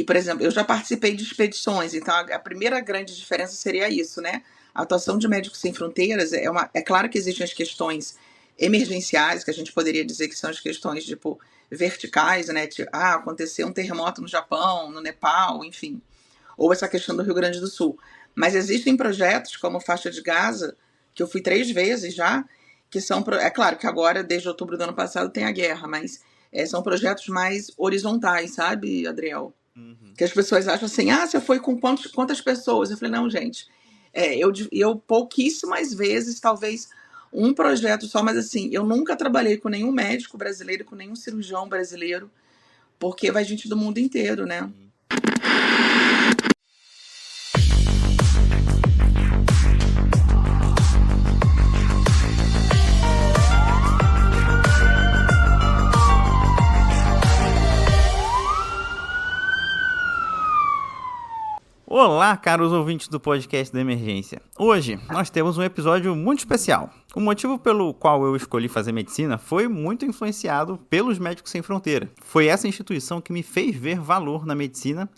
por exemplo, eu já participei de expedições, então a primeira grande diferença seria isso, né? A atuação de Médicos Sem Fronteiras é claro que existem as questões emergenciais, que a gente poderia dizer que são as questões, tipo, verticais, né? Tipo, aconteceu um terremoto no Japão, no Nepal, enfim. Ou essa questão do Rio Grande do Sul. Mas existem projetos como Faixa de Gaza, que eu fui 3 vezes já, que são, é claro que agora, desde outubro do ano passado, tem a guerra, mas são projetos mais horizontais, sabe, Adriel? Que as pessoas acham assim, você foi com quantas pessoas? Eu falei, não, gente, eu pouquíssimas vezes, talvez um projeto só, mas assim, eu nunca trabalhei com nenhum médico brasileiro, com nenhum cirurgião brasileiro, porque vai gente do mundo inteiro, né? Olá, caros ouvintes do podcast da Emergência. Hoje nós temos um episódio muito especial. O motivo pelo qual eu escolhi fazer medicina foi muito influenciado pelos Médicos Sem Fronteira. Foi essa instituição que me fez ver valor na medicina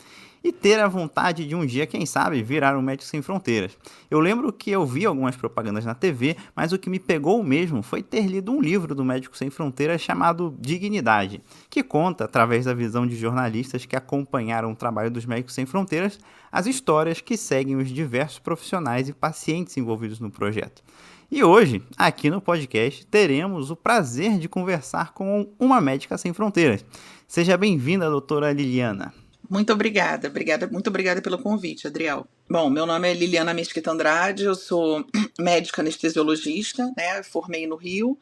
e ter a vontade de um dia, quem sabe, virar um Médico Sem Fronteiras. Eu lembro que eu vi algumas propagandas na TV, mas o que me pegou mesmo foi ter lido um livro do Médico Sem Fronteiras chamado Dignidade, que conta, através da visão de jornalistas que acompanharam o trabalho dos Médicos Sem Fronteiras, as histórias que seguem os diversos profissionais e pacientes envolvidos no projeto. E hoje, aqui no podcast, teremos o prazer de conversar com uma médica sem fronteiras. Seja bem-vinda, doutora Liliana. Muito obrigada, muito obrigada pelo convite, Adriel. Bom, meu nome é Liliana Mesquita Andrade, eu sou médica anestesiologista, né? Formei no Rio,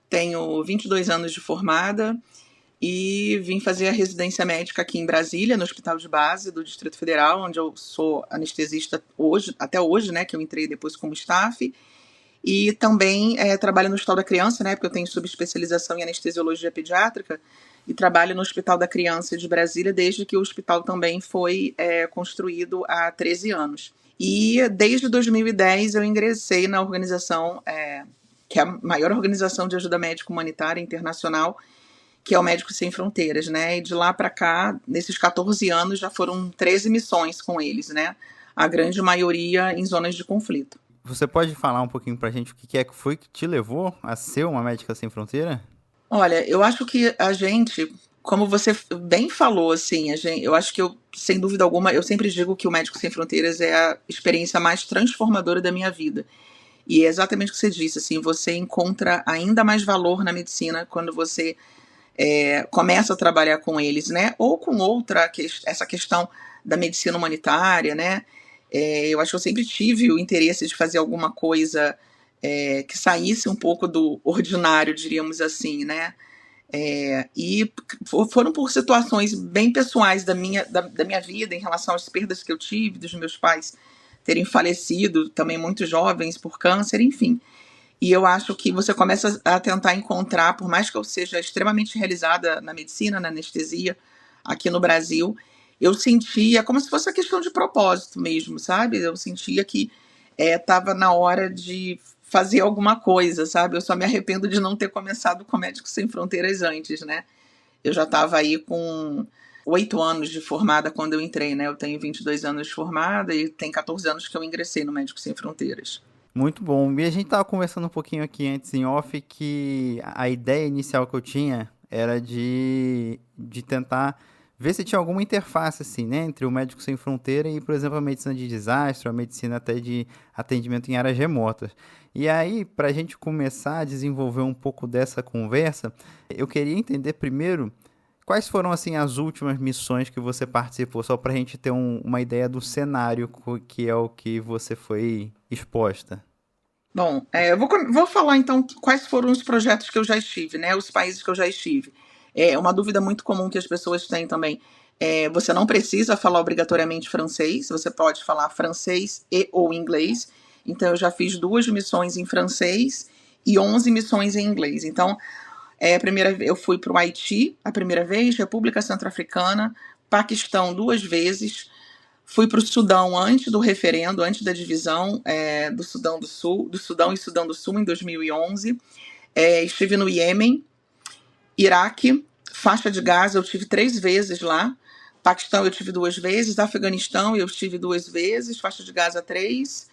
tenho 22 anos de formada e vim fazer a residência médica aqui em Brasília, no Hospital de Base do Distrito Federal, onde eu sou anestesista hoje, até hoje, né? Que eu entrei depois como staff. E também trabalho no Hospital da Criança, né? Porque eu tenho subespecialização em anestesiologia pediátrica e trabalho no Hospital da Criança de Brasília desde que o hospital também foi construído há 13 anos. E desde 2010 eu ingressei na organização, que é a maior organização de ajuda médica humanitária internacional, que é o Médicos Sem Fronteiras, né? E de lá para cá, nesses 14 anos, já foram 13 missões com eles, né? A grande maioria em zonas de conflito. Você pode falar um pouquinho pra gente o que foi que te levou a ser uma médica sem fronteira? Olha, eu acho que a gente, como você bem falou, assim, eu acho que sem dúvida alguma, eu sempre digo que o Médico Sem Fronteiras é a experiência mais transformadora da minha vida. E é exatamente o que você disse, assim, você encontra ainda mais valor na medicina quando você começa a trabalhar com eles, né? Ou com essa questão da medicina humanitária, né? Eu acho que eu sempre tive o interesse de fazer alguma coisa que saísse um pouco do ordinário, diríamos assim, né? E foram por situações bem pessoais da minha vida, em relação às perdas que eu tive, dos meus pais terem falecido, também muito jovens, por câncer, enfim. E eu acho que você começa a tentar encontrar, por mais que eu seja extremamente realizada na medicina, na anestesia, aqui no Brasil, eu sentia como se fosse a questão de propósito mesmo, sabe? Eu sentia que estava na hora de fazer alguma coisa, sabe? Eu só me arrependo de não ter começado com Médicos Sem Fronteiras antes, né? Eu já estava aí com 8 anos de formada quando eu entrei, né? Eu tenho 22 anos de formada e tem 14 anos que eu ingressei no Médicos Sem Fronteiras. Muito bom. E a gente estava conversando um pouquinho aqui antes em off que a ideia inicial que eu tinha era de tentar ver se tinha alguma interface, assim, né, entre o Médico Sem Fronteira e, por exemplo, a medicina de desastre, a medicina até de atendimento em áreas remotas. E aí, para a gente começar a desenvolver um pouco dessa conversa, eu queria entender primeiro quais foram, assim, as últimas missões que você participou, só para a gente ter uma ideia do cenário que é o que você foi exposta. Bom, eu vou falar então quais foram os projetos que eu já estive, né? Os países que eu já estive. É uma dúvida muito comum que as pessoas têm também. Você não precisa falar obrigatoriamente francês, você pode falar francês ou inglês. Então, eu já fiz 2 missões em francês e 11 missões em inglês. Então, eu fui para o Haiti a primeira vez, República Centro-Africana, Paquistão 2 vezes. Fui para o Sudão antes do referendo, antes da divisão do Sudão e Sudão do Sul, em 2011. Estive no Iêmen, Iraque, Faixa de Gaza, eu tive 3 vezes lá, Paquistão eu tive 2 vezes, Afeganistão eu estive 2 vezes, faixa de Gaza 3.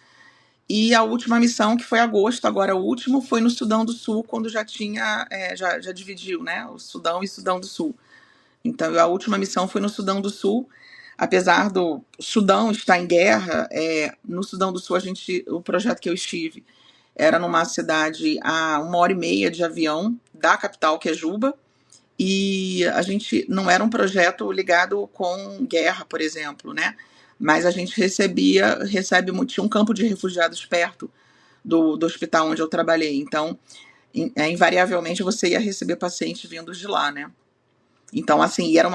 E a última missão, que foi agosto, agora o último, foi no Sudão do Sul, quando já tinha, já dividiu, né? O Sudão e Sudão do Sul. Então, a última missão foi no Sudão do Sul. Apesar do Sudão estar em guerra, no Sudão do Sul, o projeto que eu estive era numa cidade a 1h30 de avião da capital, que é Juba, e a gente não era um projeto ligado com guerra, por exemplo, né? Mas a gente tinha um campo de refugiados perto do hospital onde eu trabalhei. Então, invariavelmente, você ia receber pacientes vindos de lá, né? Então, assim, era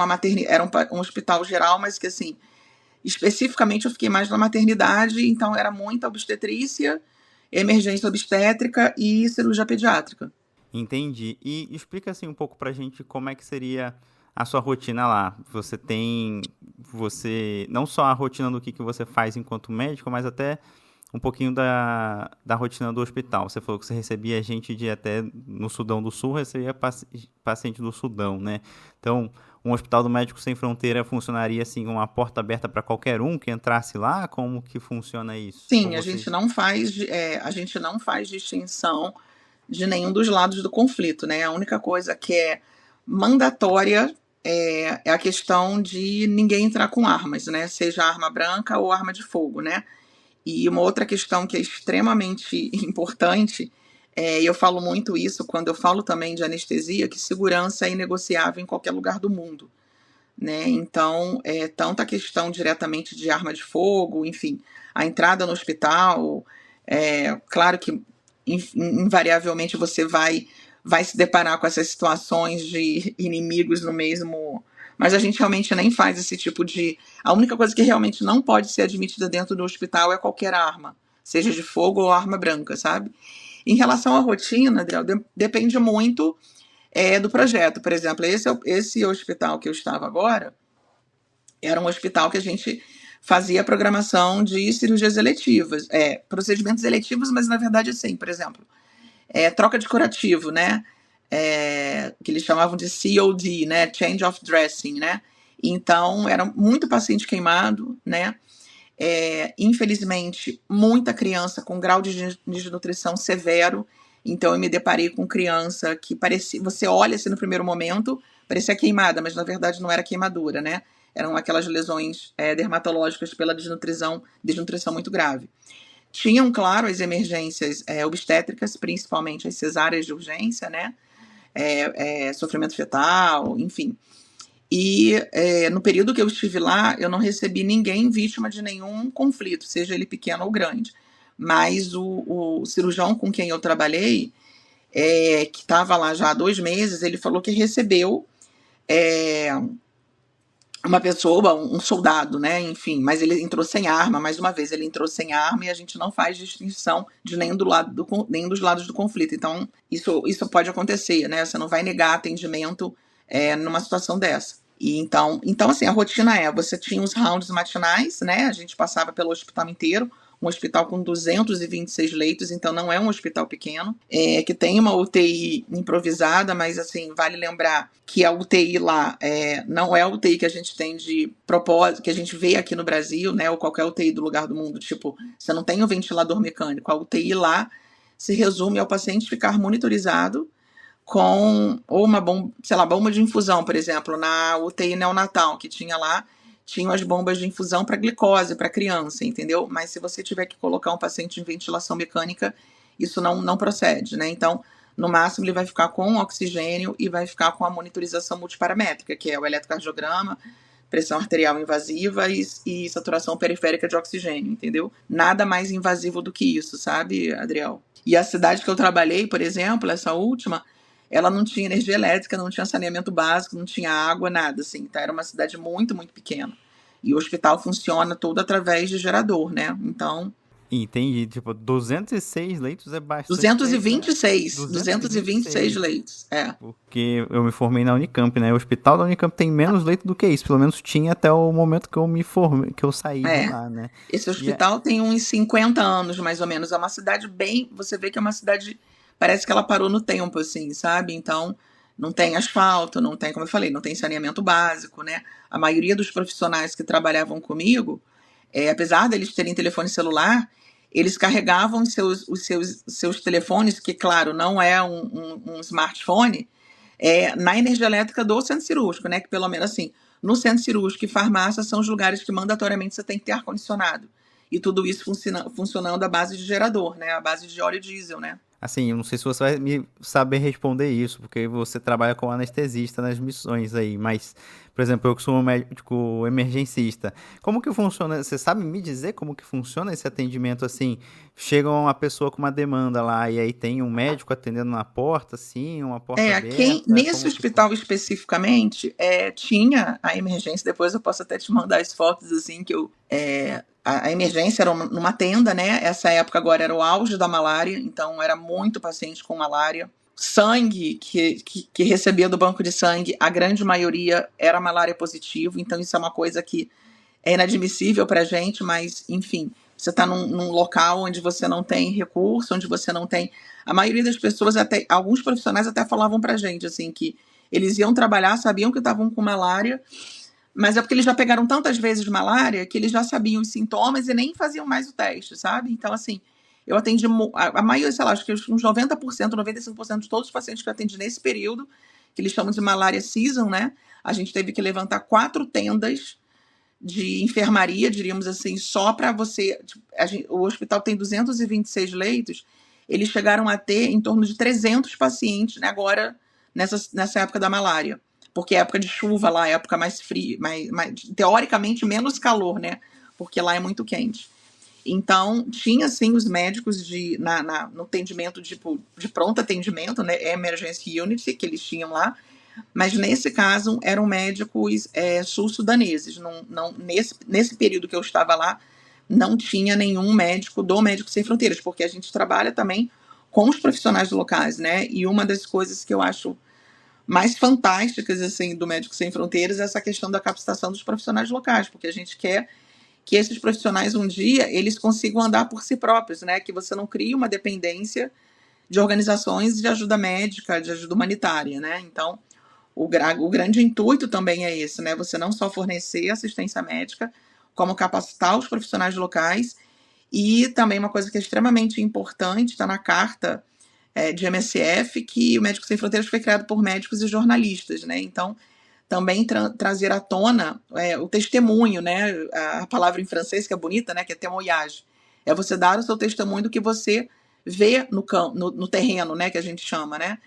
um hospital geral, mas que, assim, especificamente eu fiquei mais na maternidade, então era muita obstetrícia, emergência obstétrica e cirurgia pediátrica. Entendi. E explica assim um pouco pra gente como é que seria a sua rotina lá. Não só a rotina do que você faz enquanto médico, mas até um pouquinho da rotina do hospital. Você falou que você recebia gente até no Sudão do Sul, recebia paciente do Sudão, né? Então, um hospital do Médicos Sem Fronteira funcionaria assim, uma porta aberta para qualquer um que entrasse lá? Como que funciona isso? Sim, a gente não faz distinção de nenhum dos lados do conflito, né? A única coisa que é mandatória é a questão de ninguém entrar com armas, né? Seja arma branca ou arma de fogo, né? E uma outra questão que é extremamente importante, e eu falo muito isso quando eu falo também de anestesia, que segurança é inegociável em qualquer lugar do mundo, né? Então, tanto a questão diretamente de arma de fogo, enfim, a entrada no hospital, claro que invariavelmente você vai se deparar com essas situações de inimigos no mesmo... Mas a gente realmente nem faz esse tipo de... A única coisa que realmente não pode ser admitida dentro do hospital é qualquer arma, seja de fogo ou arma branca, sabe? Em relação à rotina, Adriel, depende muito do projeto. Por exemplo, esse hospital que eu estava agora era um hospital que a gente fazia a programação de cirurgias eletivas, procedimentos eletivos, mas na verdade assim, por exemplo, troca de curativo, né? Que eles chamavam de COD, né? Change of Dressing, né? Então, era muito paciente queimado, né? Infelizmente, muita criança com grau de desnutrição severo. Então, eu me deparei com criança que parecia... Você olha assim no primeiro momento, parecia queimada, mas na verdade não era queimadura, né? Eram aquelas lesões dermatológicas pela desnutrição muito grave. Tinham, claro, as emergências obstétricas, principalmente as cesáreas de urgência, né? Sofrimento fetal, enfim. E no período que eu estive lá, eu não recebi ninguém vítima de nenhum conflito, seja ele pequeno ou grande. Mas o cirurgião com quem eu trabalhei, que estava lá já há 2 meses, ele falou que recebeu uma pessoa, um soldado, né? Enfim, mas ele entrou sem arma, mais uma vez, ele entrou sem arma e a gente não faz distinção de nenhum dos lados do conflito. Então, isso pode acontecer, né? Você não vai negar atendimento numa situação dessa. E então, assim, a rotina você tinha os rounds matinais, né? A gente passava pelo hospital inteiro, um hospital com 226 leitos, então não é um hospital pequeno, que tem uma UTI improvisada, mas assim, vale lembrar que a UTI lá não é a UTI que a gente tem de propósito, que a gente vê aqui no Brasil, né, ou qualquer UTI do lugar do mundo, tipo, você não tem um ventilador mecânico, a UTI lá se resume ao paciente ficar monitorizado com ou uma bomba de infusão, por exemplo, na UTI neonatal que tinha lá, tinham as bombas de infusão para glicose, para criança, entendeu? Mas se você tiver que colocar um paciente em ventilação mecânica, isso não procede, né? Então, no máximo, ele vai ficar com oxigênio e vai ficar com a monitorização multiparamétrica, que é o eletrocardiograma, pressão arterial invasiva e saturação periférica de oxigênio, entendeu? Nada mais invasivo do que isso, sabe, Adriel? E a cidade que eu trabalhei, por exemplo, essa última, ela não tinha energia elétrica, não tinha saneamento básico, não tinha água, nada, assim, tá? Era uma cidade muito, muito pequena. E o hospital funciona todo através de gerador, né? Então... Entendi. Tipo, 206 leitos é bastante. 226 leitos, Porque eu me formei na Unicamp, né? O hospital da Unicamp tem menos leito do que isso. Pelo menos tinha até o momento que eu me formei, que eu saí de lá, né? Esse hospital tem uns 50 anos, mais ou menos. É uma cidade bem... Você vê que é uma cidade... Parece que ela parou no tempo, assim, sabe? Então, Não tem asfalto, não tem, como eu falei, não tem saneamento básico, né? A maioria dos profissionais que trabalhavam comigo, apesar deles terem telefone celular, eles carregavam os seus telefones, que, claro, não é um smartphone, na energia elétrica do centro cirúrgico, né? Que pelo menos assim, no centro cirúrgico e farmácia são os lugares que mandatoriamente você tem que ter ar-condicionado. E tudo isso funcionando à base de gerador, né? À base de óleo diesel, né? Assim, eu não sei se você vai me saber responder isso, porque você trabalha como anestesista nas missões aí, mas, por exemplo, eu que sou um médico emergencista, como que funciona? Você sabe me dizer como que funciona esse atendimento assim? Chega uma pessoa com uma demanda lá e aí tem um médico atendendo na porta, assim, uma porta aberta, Nesse como que hospital especificamente, tinha a emergência, depois eu posso até te mandar as fotos, assim, que a emergência era numa tenda, né? Essa época agora era o auge da malária, então era muito paciente com malária. Sangue que recebia do banco de sangue, a grande maioria era malária positivo, então isso é uma coisa que é inadmissível para a gente, mas, enfim, você está num local onde você não tem recurso, onde você não tem. A maioria das pessoas, até alguns profissionais até falavam para a gente, assim, que eles iam trabalhar, sabiam que estavam com malária, mas é porque eles já pegaram tantas vezes malária que eles já sabiam os sintomas e nem faziam mais o teste, sabe? Então, assim, eu atendi a maioria, sei lá, acho que uns 90%, 95% de todos os pacientes que eu atendi nesse período, que eles chamam de malária season, né? A gente teve que levantar 4 tendas de enfermaria, diríamos assim, só para você. O hospital tem 226 leitos, eles chegaram a ter em torno de 300 pacientes, né, agora, nessa época da malária. Porque é época de chuva lá, é época mais fria, teoricamente menos calor, né? Porque lá é muito quente. Então, tinha sim os médicos no atendimento de pronto atendimento, né? Emergency Unit, que eles tinham lá, mas nesse caso eram médicos sul-sudaneses. Nesse período que eu estava lá, não tinha nenhum médico do Médicos Sem Fronteiras, porque a gente trabalha também com os profissionais locais, né? E uma das coisas que eu acho mais fantásticas assim do Médicos Sem Fronteiras é essa questão da capacitação dos profissionais locais, porque a gente quer que esses profissionais um dia eles consigam andar por si próprios, né? Que você não crie uma dependência de organizações de ajuda médica, de ajuda humanitária, né? Então, o grande intuito também é esse, né? Você não só fornecer assistência médica, como capacitar os profissionais locais. E também uma coisa que é extremamente importante, está na carta de MSF, que o Médicos Sem Fronteiras foi criado por médicos e jornalistas, né? Então, também trazer à tona o testemunho, né? A palavra em francês que é bonita, né? Que é témoignage. É você dar o seu testemunho do que você vê no terreno, né? Que a gente chama, né?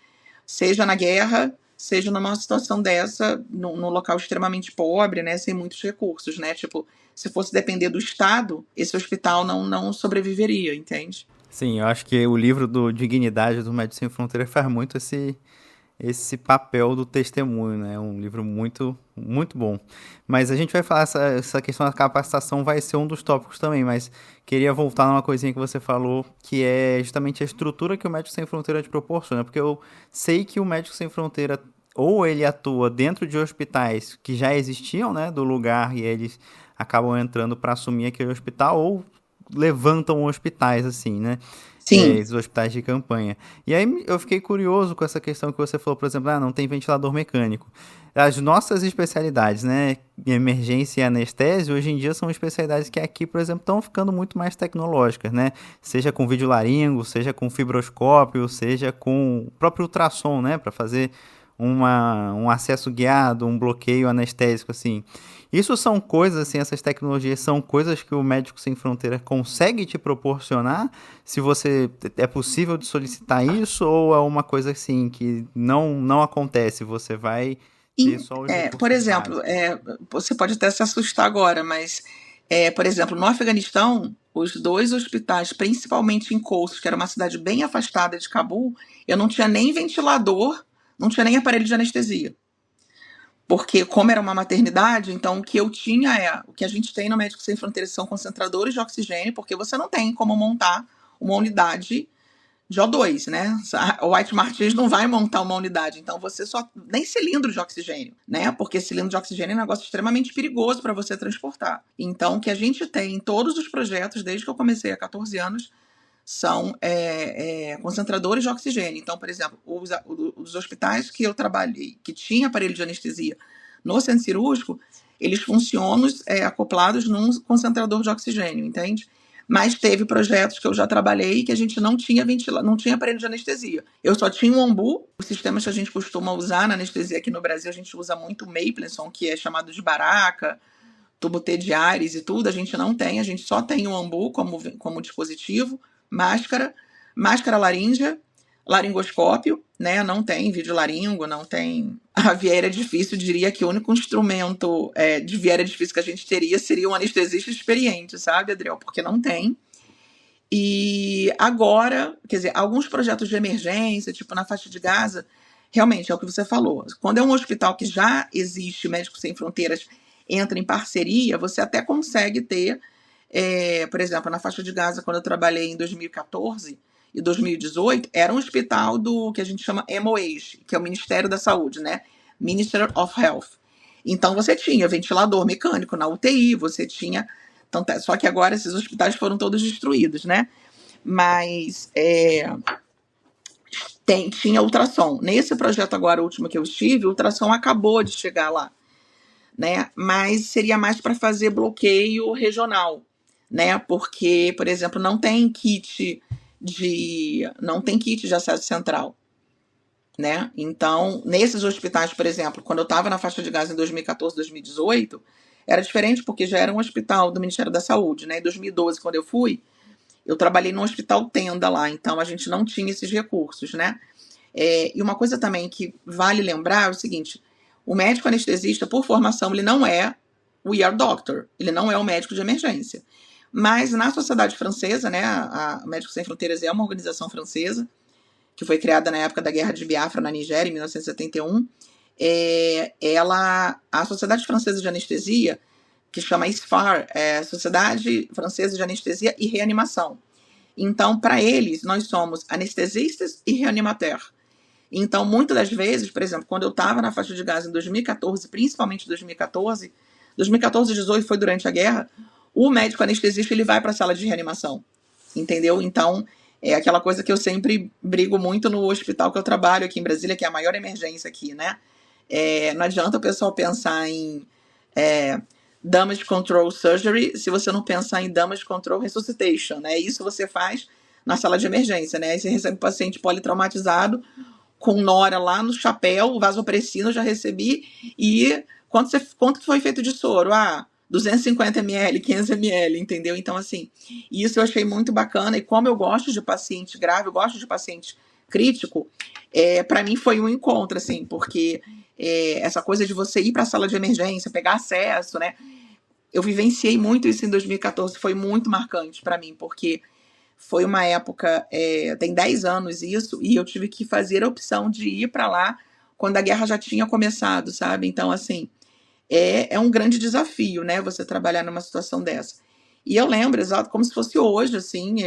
Seja na guerra, seja numa situação dessa, num local extremamente pobre, né, sem muitos recursos, né? Tipo, se fosse depender do Estado, esse hospital não sobreviveria, entende? Sim, eu acho que o livro do Dignidade do Médicos Sem Fronteiras faz muito esse papel do testemunho, né? É um livro muito, muito bom. Mas a gente vai falar, essa questão da capacitação vai ser um dos tópicos também, mas queria voltar numa coisinha que você falou, que é justamente a estrutura que o Médico Sem Fronteira te proporciona, porque eu sei que o Médico Sem Fronteira, ou ele atua dentro de hospitais que já existiam, né, do lugar, e eles acabam entrando para assumir aquele hospital, ou levantam hospitais, assim, né? Sim. Esses hospitais de campanha. E aí eu fiquei curioso com essa questão que você falou, por exemplo, não tem ventilador mecânico. As nossas especialidades, né, emergência e anestésio, hoje em dia são especialidades que aqui, por exemplo, estão ficando muito mais tecnológicas, né? Seja com videolaringo, seja com fibroscópio, seja com o próprio ultrassom, né, para fazer um acesso guiado, um bloqueio anestésico, assim. Isso são coisas, assim, essas tecnologias são coisas que o Médico Sem Fronteira consegue te proporcionar? Se você é possível de solicitar isso ou é uma coisa assim que não acontece, você vai ter só os Por recursos exemplo, básicos? você pode até se assustar agora, mas, por exemplo, no Afeganistão, os 2 hospitais, principalmente em Khost, que era uma cidade bem afastada de Cabul, eu não tinha nem ventilador, não tinha nem aparelho de anestesia. Porque, como era uma maternidade, então o que a gente tem no Médicos Sem Fronteiras são concentradores de oxigênio, porque você não tem como montar uma unidade de O2, né? O White Martins não vai montar uma unidade, então você só. Nem cilindro de oxigênio, né? Porque cilindro de oxigênio é um negócio extremamente perigoso para você transportar. Então, o que a gente tem em todos os projetos, desde que eu comecei há 14 anos, são concentradores de oxigênio. Então, por exemplo, os hospitais que eu trabalhei, que tinha aparelho de anestesia no centro cirúrgico, eles funcionam acoplados num concentrador de oxigênio, entende? Mas teve projetos que eu já trabalhei que a gente não tinha não tinha aparelho de anestesia. Eu só tinha um ombu. Os sistemas que a gente costuma usar na anestesia aqui no Brasil, a gente usa muito o Mapleson, que é chamado de baraca, tubo T de Ares e tudo. A gente não tem, a gente só tem o ombu como dispositivo, máscara laríngea, laringoscópio, né? Não tem videolaringo, não tem. A vieira difícil, diria que o único instrumento de vieira difícil que a gente teria seria um anestesista experiente, sabe, Adriel? Porque não tem. E agora, quer dizer, alguns projetos de emergência, tipo na faixa de Gaza, realmente é o que você falou. Quando é um hospital que já existe, Médicos Sem Fronteiras entra em parceria, você até consegue ter, por exemplo, na faixa de Gaza, quando eu trabalhei em 2014 e 2018, era um hospital do que a gente chama MOH, que é o Ministério da Saúde, né? Ministry of Health. Então você tinha ventilador mecânico na UTI, você tinha. Então, só que agora esses hospitais foram todos destruídos, né? Mas tinha ultrassom. Nesse projeto agora, o último que eu estive, o ultrassom acabou de chegar lá, né? Mas seria mais para fazer bloqueio regional, né? Porque, por exemplo, não tem kit de acesso central, né? Então, nesses hospitais, por exemplo, quando eu estava na faixa de Gaza em 2014, 2018, era diferente porque já era um hospital do Ministério da Saúde, né? Em 2012, quando eu fui, eu trabalhei num hospital tenda lá, então a gente não tinha esses recursos, né? E uma coisa também que vale lembrar é o seguinte: o médico anestesista, por formação, ele não é o ER doctor, ele não é o médico de emergência. Mas na sociedade francesa, né, a Médicos Sem Fronteiras é uma organização francesa, que foi criada na época da Guerra de Biafra na Nigéria, em 1971, a Sociedade Francesa de Anestesia, que chama ISFAR, Sociedade Francesa de Anestesia e Reanimação. Então, para eles, nós somos anestesistas e reanimateurs. Então, muitas das vezes, por exemplo, quando eu estava na faixa de Gaza em 2014, principalmente 2014 e 2018 foi durante a guerra, o médico anestesista ele vai para a sala de reanimação, entendeu? Então, é aquela coisa que eu sempre brigo muito no hospital que eu trabalho aqui em Brasília, que é a maior emergência aqui, né? Não adianta o pessoal pensar em damage control surgery se você não pensar em damage control resuscitation, né? Isso você faz na sala de emergência, né? Aí você recebe um paciente politraumatizado com nora lá no chapéu, vasopressina eu já recebi, e quanto foi feito de soro? 250 ml, 500 ml, entendeu? Então, assim, isso eu achei muito bacana, e como eu gosto de paciente grave, eu gosto de paciente crítico, para mim foi um encontro, assim, porque essa coisa de você ir para a sala de emergência, pegar acesso, né? Eu vivenciei muito isso em 2014, foi muito marcante para mim, porque foi uma época, tem 10 anos isso, e eu tive que fazer a opção de ir para lá quando a guerra já tinha começado, sabe? Então, assim, é um grande desafio, né, você trabalhar numa situação dessa. E eu lembro, exato, como se fosse hoje, assim,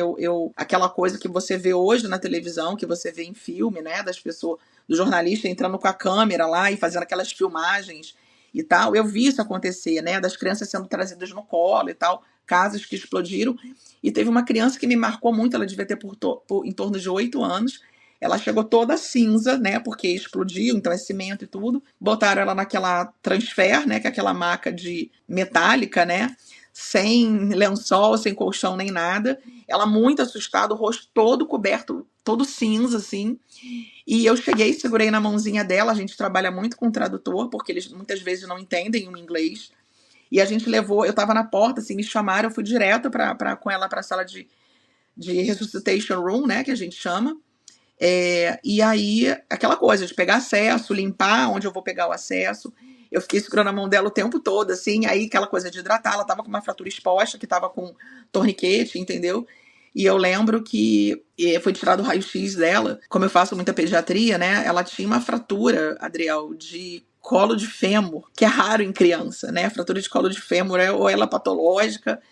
aquela coisa que você vê hoje na televisão, que você vê em filme, né, das pessoas, do jornalista entrando com a câmera lá e fazendo aquelas filmagens e tal. Eu vi isso acontecer, né, das crianças sendo trazidas no colo e tal, casas que explodiram. E teve uma criança que me marcou muito, ela devia ter em torno de 8 anos, ela chegou toda cinza, né, porque explodiu, então é cimento e tudo. Botaram ela naquela transfer, né, que é aquela maca de metálica, né, sem lençol, sem colchão, nem nada. Ela muito assustada, o rosto todo coberto, todo cinza, assim. E eu cheguei, segurei na mãozinha dela, a gente trabalha muito com tradutor, porque eles muitas vezes não entendem o inglês. E a gente levou, eu tava na porta, assim, me chamaram, eu fui direto com ela para a sala de resuscitation room, né, que a gente chama. E aí, aquela coisa de pegar acesso, limpar onde eu vou pegar o acesso. Eu fiquei segurando a mão dela o tempo todo, assim, aí aquela coisa de hidratar, ela tava com uma fratura exposta, que tava com torniquete, entendeu? E eu lembro que foi tirado o raio-x dela, como eu faço muita pediatria, né? Ela tinha uma fratura, Adriel, de colo de fêmur, que é raro em criança, né? A fratura de colo de fêmur ou ela é patológica.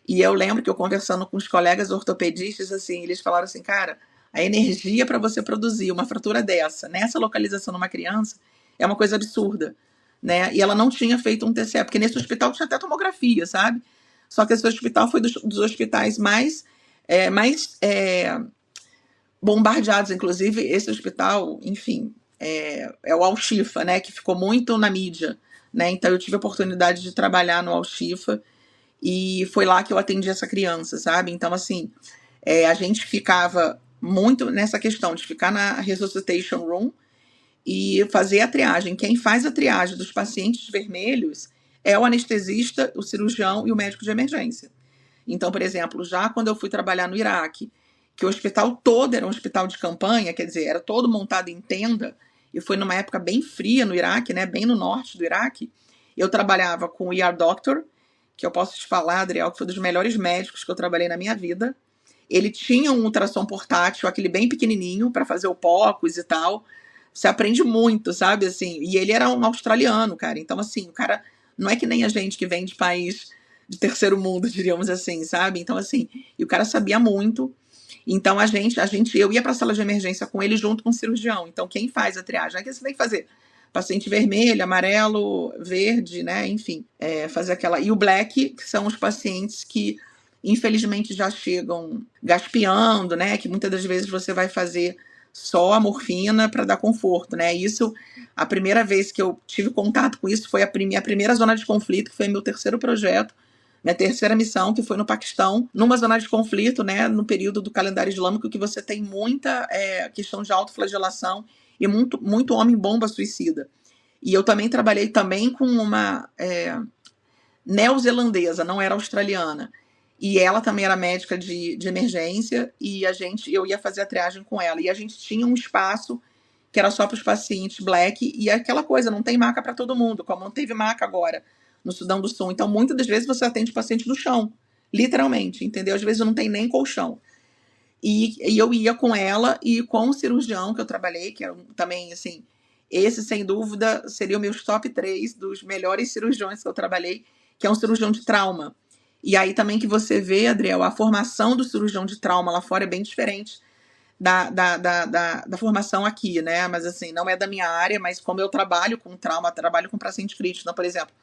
E eu lembro que eu conversando com os colegas ortopedistas, assim, eles falaram assim, cara, a energia para você produzir uma fratura dessa, nessa localização numa criança, é uma coisa absurda, né? E ela não tinha feito um TCE, porque nesse hospital tinha até tomografia, sabe? Só que esse hospital foi dos hospitais mais mais bombardeados. Inclusive, esse hospital, enfim, é o Al-Shifa, né, que ficou muito na mídia, né? Então eu tive a oportunidade de trabalhar no Al-Shifa e foi lá que eu atendi essa criança, sabe? Então, assim, a gente ficava muito nessa questão de ficar na resuscitation room e fazer a triagem. Quem faz a triagem dos pacientes vermelhos é o anestesista, o cirurgião e o médico de emergência. Então, por exemplo, já quando eu fui trabalhar no Iraque, que o hospital todo era um hospital de campanha, quer dizer, era todo montado em tenda, e foi numa época bem fria no Iraque, né, bem no norte do Iraque, eu trabalhava com o ER Doctor, que eu posso te falar, Adriel, que foi um dos melhores médicos que eu trabalhei na minha vida. Ele tinha um ultrassom portátil, aquele bem pequenininho, para fazer o POCUS e tal. Você aprende muito, sabe, assim, e ele era um australiano, cara, então, assim, o cara não é que nem a gente que vem de país de terceiro mundo, diríamos assim, sabe, então, assim, e o cara sabia muito, então eu ia para a sala de emergência com ele junto com o cirurgião, então quem faz a triagem, é que você tem que fazer paciente vermelho, amarelo, verde, né, enfim, fazer aquela, e o black, que são os pacientes que infelizmente já chegam gaspeando, né, que muitas das vezes você vai fazer só a morfina para dar conforto, né? Isso, a primeira vez que eu tive contato com isso foi a primeira zona de conflito, que foi meu terceiro projeto, minha terceira missão, que foi no Paquistão, numa zona de conflito, né? No período do calendário islâmico, que você tem muita questão de autoflagelação e muito homem-bomba suicida. E eu também trabalhei também com uma neozelandesa, não era australiana. E ela também era médica de emergência e eu ia fazer a triagem com ela. E a gente tinha um espaço que era só para os pacientes black e aquela coisa, não tem maca para todo mundo, como não teve maca agora no Sudão do Sul. Então, muitas das vezes você atende o paciente no chão, literalmente, entendeu? Às vezes não tem nem colchão. E eu ia com ela e com o cirurgião que eu trabalhei, que é também, assim, esse, sem dúvida, seria o meu top 3 dos melhores cirurgiões que eu trabalhei, que é um cirurgião de trauma. E aí também que você vê, Adriel, a formação do cirurgião de trauma lá fora é bem diferente da formação aqui, né? Mas assim, não é da minha área, mas como eu trabalho com trauma, trabalho com paciente crítico. Então, por exemplo,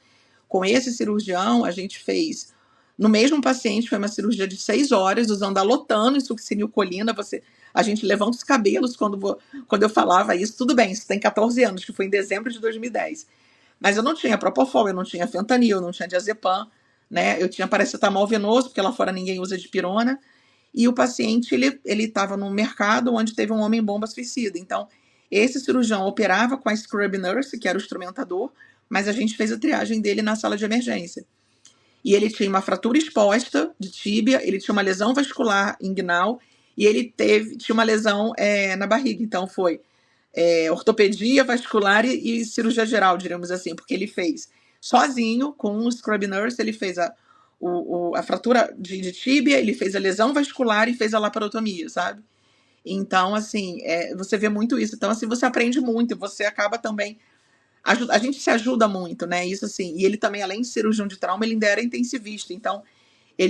com esse cirurgião, a gente fez, no mesmo paciente, foi uma cirurgia de 6 horas, usando alotano e succinilcolina. A gente levanta os cabelos quando eu falava isso. Tudo bem, isso tem 14 anos, que foi em dezembro de 2010. Mas eu não tinha propofol, eu não tinha fentanil, eu não tinha diazepam, né? Eu tinha paracetamol venoso, porque lá fora ninguém usa dipirona. E o paciente, ele estava no mercado onde teve um homem-bomba suicida. Então, esse cirurgião operava com a scrub nurse, que era o instrumentador, mas a gente fez a triagem dele na sala de emergência. E ele tinha uma fratura exposta de tíbia, ele tinha uma lesão vascular inguinal e ele tinha uma lesão na barriga. Então, foi ortopedia vascular e cirurgia geral, diríamos assim, porque ele fez sozinho, com um scrub nurse, ele fez a fratura de tíbia, ele fez a lesão vascular e fez a laparotomia, sabe? Então, assim, você vê muito isso. Então, assim, você aprende muito, você acaba também... A gente se ajuda muito, né? Isso, assim, e ele também, além de cirurgião de trauma, ele ainda era intensivista. Então, eu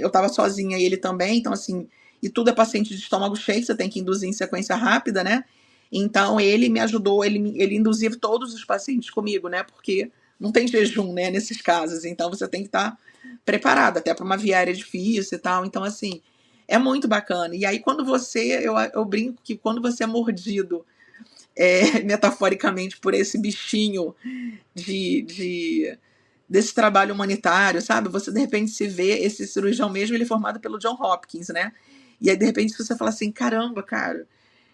estava sozinha e ele também, então, assim, e tudo é paciente de estômago cheio, você tem que induzir em sequência rápida, né? Então, ele me ajudou, ele induzia todos os pacientes comigo, né? Porque não tem jejum, né, nesses casos. Então, você tem que estar preparado, até para uma viária difícil e tal. Então, assim, é muito bacana. E aí, quando eu brinco que quando você é mordido, metaforicamente, por esse bichinho desse trabalho humanitário, sabe? Você, de repente, se vê esse cirurgião mesmo, ele é formado pelo John Hopkins, né? E aí, de repente, você fala assim, caramba, cara,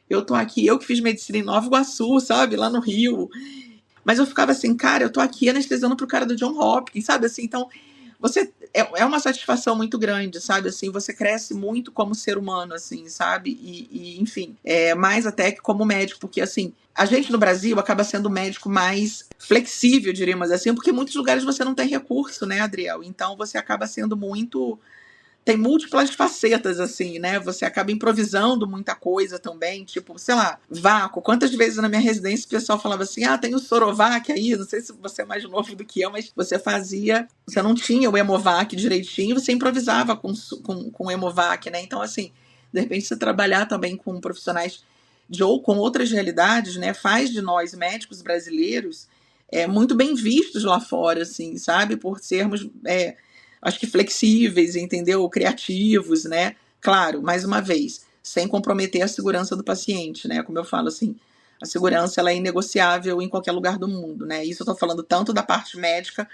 eu tô aqui, eu que fiz medicina em Nova Iguaçu, sabe? Lá no Rio. Mas eu ficava assim, cara, eu tô aqui anestesiando pro cara do John Hopkins, sabe? Assim, então, é uma satisfação muito grande, sabe? Assim, você cresce muito como ser humano, assim, sabe? Enfim, mais até que como médico, porque, assim, a gente no Brasil acaba sendo o médico mais flexível, diríamos assim, porque em muitos lugares você não tem recurso, né, Adriel? Então, você acaba sendo muito... Tem múltiplas facetas, assim, né? Você acaba improvisando muita coisa também, tipo, sei lá, vácuo. Quantas vezes na minha residência o pessoal falava assim, tem o Sorovac aí, não sei se você é mais novo do que eu, mas você não tinha o Hemovac direitinho, você improvisava com o Hemovac, né? Então, assim, de repente você trabalhar também com profissionais ou com outras realidades, né? Faz de nós, médicos brasileiros, muito bem vistos lá fora, assim, sabe? Por sermos... acho que flexíveis, entendeu? Criativos, né? Claro, mais uma vez, sem comprometer a segurança do paciente, né? Como eu falo assim, a segurança ela é inegociável em qualquer lugar do mundo, né? Isso eu estou falando tanto da parte médica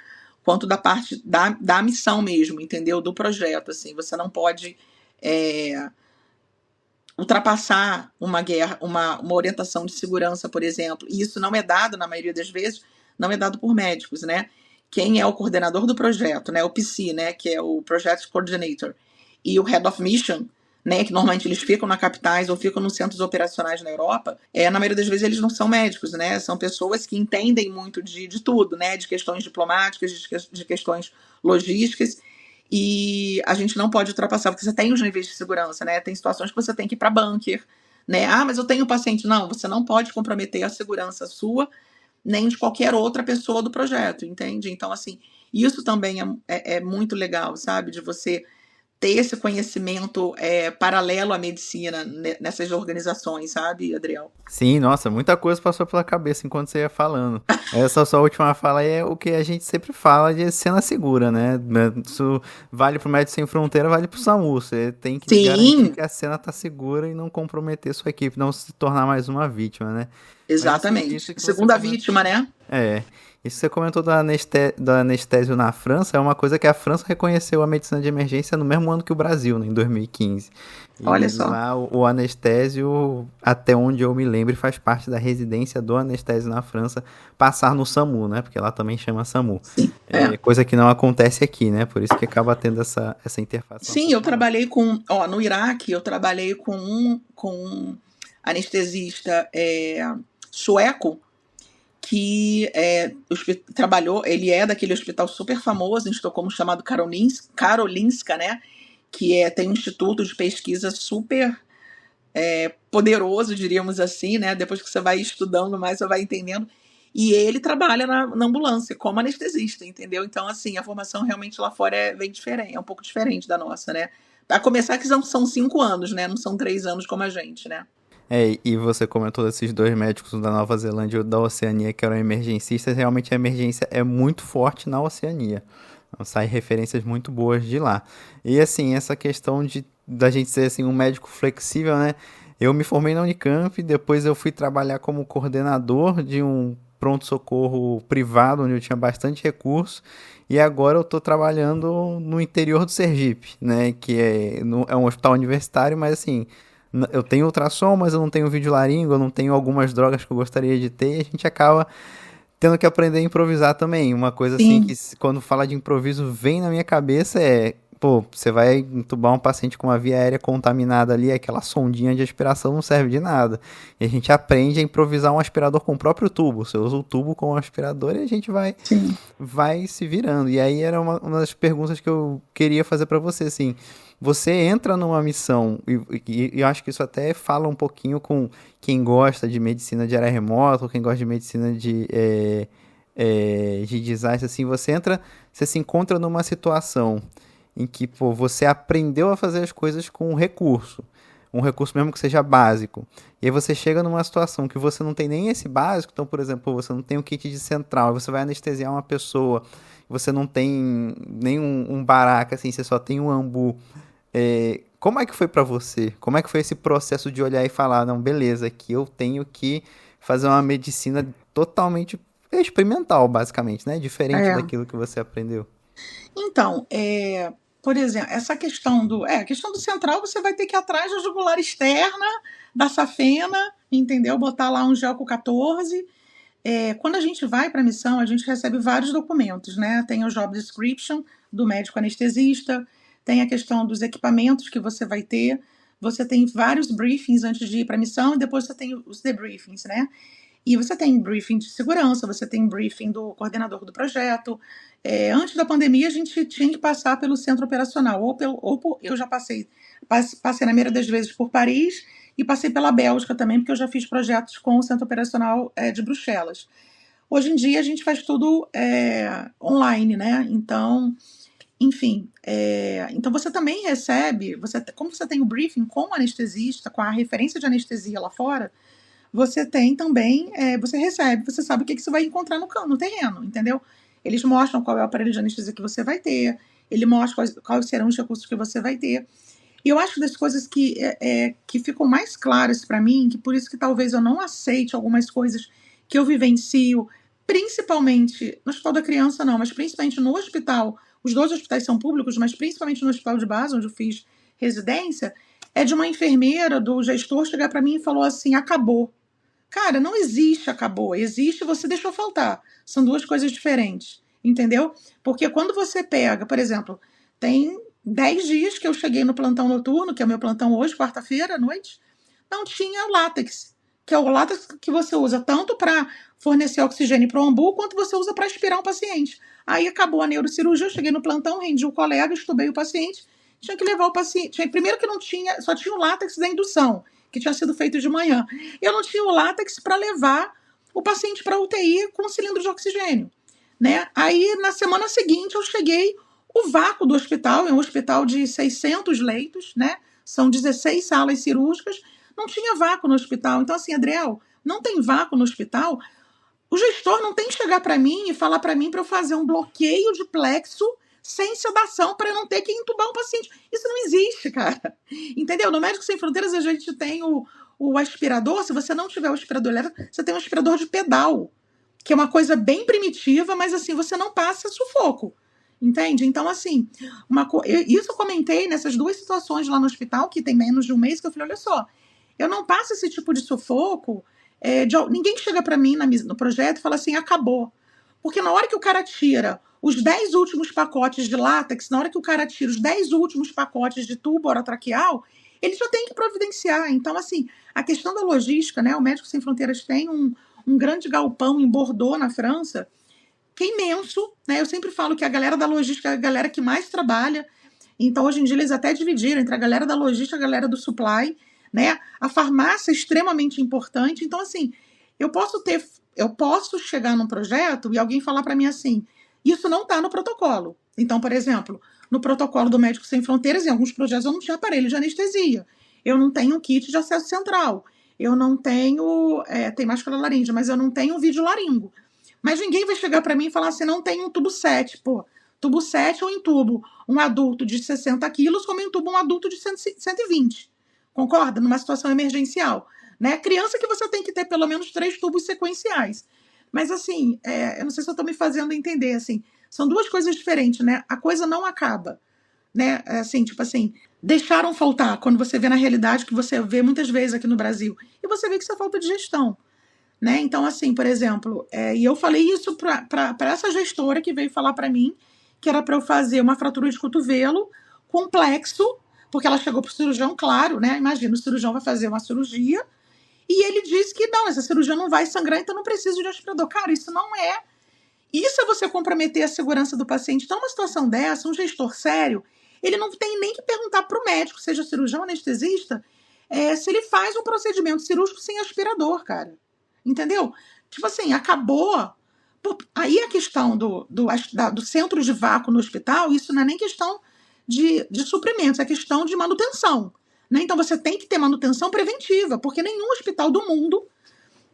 quanto da parte da missão mesmo, entendeu? Do projeto, assim, você não pode é, ultrapassar uma guerra, uma orientação de segurança, por exemplo, e isso não é dado, na maioria das vezes, não é dado por médicos, né? Quem é o coordenador do projeto, né? O PC, né? Que é o Project Coordinator, e o Head of Mission, né? Que normalmente eles ficam na capitais ou ficam nos centros operacionais na Europa, na maioria das vezes eles não são médicos, né? São pessoas que entendem muito de tudo, né? De questões diplomáticas, de questões logísticas, e a gente não pode ultrapassar, porque você tem os níveis de segurança, né? Tem situações que você tem que ir para bunker, né? Ah, mas eu tenho paciente. Não, você não pode comprometer a segurança sua, nem de qualquer outra pessoa do projeto, entende? Então, assim, isso também é muito legal, sabe? De você ter esse conhecimento paralelo à medicina nessas organizações, sabe, Adriel? Sim, nossa, muita coisa passou pela cabeça enquanto você ia falando. Essa sua última fala é o que a gente sempre fala de cena segura, né? Isso vale pro Médicos Sem Fronteira, vale pro SAMU. Você tem que garantir Sim, que a cena tá segura e não comprometer sua equipe, não se tornar mais uma vítima, né? Mas isso exatamente. que você Segunda comentou. vítima, né? É. Isso que você comentou do anestésio na França é uma coisa que a França reconheceu a medicina de emergência no mesmo ano que o Brasil, né, em 2015. Olha E só. lá o anestésio, até onde eu me lembro, faz parte da residência do anestésio na França passar no SAMU, né? Porque lá também chama SAMU. Sim, É coisa que não acontece aqui, né? Por isso que acaba tendo essa interface um Sim, pouco eu maior. trabalhei no Iraque, eu trabalhei com um anestesista sueco que trabalhou, ele é daquele hospital super famoso em Estocolmo chamado Karolinska, né? Que tem um instituto de pesquisa super poderoso, diríamos assim, né? Depois que você vai estudando mais, você vai entendendo. E ele trabalha na ambulância como anestesista, entendeu? Então, assim, a formação realmente lá fora é bem diferente, é um pouco diferente da nossa, né? A começar que são 5 anos, né? Não são 3 anos como a gente, né? E você comentou desses dois médicos da Nova Zelândia e da Oceania que eram emergencistas, realmente a emergência é muito forte na Oceania. Então, saem referências muito boas de lá. E assim, essa questão da gente ser assim, um médico flexível, né? Eu me formei na Unicamp, depois eu fui trabalhar como coordenador de um pronto-socorro privado, onde eu tinha bastante recurso, e agora eu estou trabalhando no interior do Sergipe, né? Que é um hospital universitário, mas assim, eu tenho ultrassom, mas eu não tenho videolaringo, eu não tenho algumas drogas que eu gostaria de ter, e a gente acaba tendo que aprender a improvisar também. Uma coisa assim que Sim, quando fala de improviso vem na minha cabeça pô, você vai entubar um paciente com uma via aérea contaminada ali, aquela sondinha de aspiração não serve de nada. E a gente aprende a improvisar um aspirador com o próprio tubo. Você usa o tubo com o aspirador e a gente sim. vai se virando. E aí era uma das perguntas que eu queria fazer para você, assim. Você entra numa missão, e eu acho que isso até fala um pouquinho com quem gosta de medicina de área remota, ou quem gosta de medicina de design, assim, você se encontra numa situação em que, pô, você aprendeu a fazer as coisas com um recurso mesmo que seja básico. E aí você chega numa situação que você não tem nem esse básico, então, por exemplo, você não tem um kit de central, você vai anestesiar uma pessoa, você não tem nem um baraca, assim, você só tem um ambu. Como é que foi pra você? Como é que foi esse processo de olhar e falar, não, beleza, aqui eu tenho que fazer uma medicina totalmente experimental, basicamente, né? Diferente É. daquilo que você aprendeu. Então, por exemplo, essa a questão do central, você vai ter que ir atrás da jugular externa, da safena, entendeu? Botar lá um gel com 14. Quando a gente vai para a missão, a gente recebe vários documentos, né? Tem o job description do médico anestesista, tem a questão dos equipamentos que você vai ter, você tem vários briefings antes de ir para a missão e depois você tem os debriefings, né? E você tem briefing de segurança, você tem briefing do coordenador do projeto. Antes da pandemia, a gente tinha que passar pelo centro operacional, eu já passei na maioria das vezes por Paris e passei pela Bélgica também, porque eu já fiz projetos com o centro operacional de Bruxelas. Hoje em dia a gente faz tudo online, né? Então, enfim, então você também recebe, como você tem o briefing com o anestesista, com a referência de anestesia lá fora, você tem também, você recebe, você sabe o que você vai encontrar no terreno, entendeu? Eles mostram qual é o aparelho de anestesia que você vai ter, ele mostra quais serão os recursos que você vai ter. E eu acho das coisas que ficam mais claras para mim, que por isso que talvez eu não aceite algumas coisas que eu vivencio, principalmente no Hospital da Criança não, mas principalmente no hospital, os dois hospitais são públicos, mas principalmente no Hospital de Base, onde eu fiz residência, é de uma enfermeira, do gestor, chegar para mim e falou assim, acabou. Cara, não existe acabou, existe você deixou faltar. São duas coisas diferentes, entendeu? Porque quando você pega, por exemplo, tem 10 dias que eu cheguei no plantão noturno, que é o meu plantão hoje, quarta-feira à noite, não tinha látex, que é o látex que você usa tanto para fornecer oxigênio para o ambu, quanto você usa para aspirar um paciente. Aí acabou a neurocirurgia, eu cheguei no plantão, rendi o colega, estubei o paciente, tinha que levar o paciente. Primeiro que não tinha, só tinha o látex da indução, que tinha sido feito de manhã. Eu não tinha o látex para levar o paciente para UTI com cilindro de oxigênio, né? Aí, na semana seguinte, eu cheguei, o vácuo do hospital, é um hospital de 600 leitos, né? São 16 salas cirúrgicas, não tinha vácuo no hospital. Então, assim, Adriel, não tem vácuo no hospital, o gestor não tem que chegar para mim e falar para mim para eu fazer um bloqueio de plexo sem sedação para eu não ter que entubar um paciente. Isso não existe, cara. Entendeu? No Médicos Sem Fronteiras a gente tem o aspirador. Se você não tiver o aspirador elétrico, você tem um aspirador de pedal, que é uma coisa bem primitiva, mas assim, você não passa sufoco. Entende? Então, assim, isso eu comentei nessas duas situações lá no hospital, que tem menos de um mês, que eu falei, olha só, eu não passo esse tipo de sufoco. Ninguém chega para mim no projeto e fala assim, acabou. Porque na hora que o cara tira os 10 últimos pacotes de látex, na hora que o cara tira os 10 últimos pacotes de tubo orotraqueal, ele já tem que providenciar. Então, assim, a questão da logística, né? O Médicos Sem Fronteiras tem um grande galpão em Bordeaux, na França, que é imenso, né? Eu sempre falo que a galera da logística é a galera que mais trabalha. Então, hoje em dia, eles até dividiram entre a galera da logística e a galera do supply, né? A farmácia é extremamente importante. Então, assim, eu posso chegar num projeto e alguém falar para mim assim, isso não está no protocolo. Então, por exemplo, no protocolo do Médicos Sem Fronteiras, em alguns projetos eu não tinha aparelho de anestesia. Eu não tenho kit de acesso central. Eu não tenho, tem máscara laríngea, mas eu não tenho vídeo laringo. Mas ninguém vai chegar para mim e falar assim, não tem um tubo 7, pô. Tubo 7 eu entubo um adulto de 60 quilos como eu entubo um adulto de 120. Concorda? Numa situação emergencial. Né? Criança que você tem que ter pelo menos 3 tubos sequenciais. Mas assim, eu não sei se eu estou me fazendo entender, assim, são duas coisas diferentes, né? A coisa não acaba, né? Assim, tipo assim, deixaram faltar, quando você vê na realidade, que você vê muitas vezes aqui no Brasil, e você vê que isso é falta de gestão. Né? Então, assim, por exemplo, e eu falei isso para essa gestora que veio falar para mim que era para eu fazer uma fratura de cotovelo complexo, porque ela chegou para o cirurgião, claro, né? Imagina, o cirurgião vai fazer uma cirurgia e ele disse que não, essa cirurgia não vai sangrar, então não preciso de aspirador. Cara, isso não é. Isso é você comprometer a segurança do paciente. Então, uma situação dessa, um gestor sério, ele não tem nem que perguntar para o médico, seja cirurgião ou anestesista, se ele faz um procedimento cirúrgico sem aspirador, cara. Entendeu? Tipo assim, acabou. Aí a questão do centro de vácuo no hospital, isso não é nem questão de suprimentos, é questão de manutenção. Né? Então você tem que ter manutenção preventiva, porque nenhum hospital do mundo,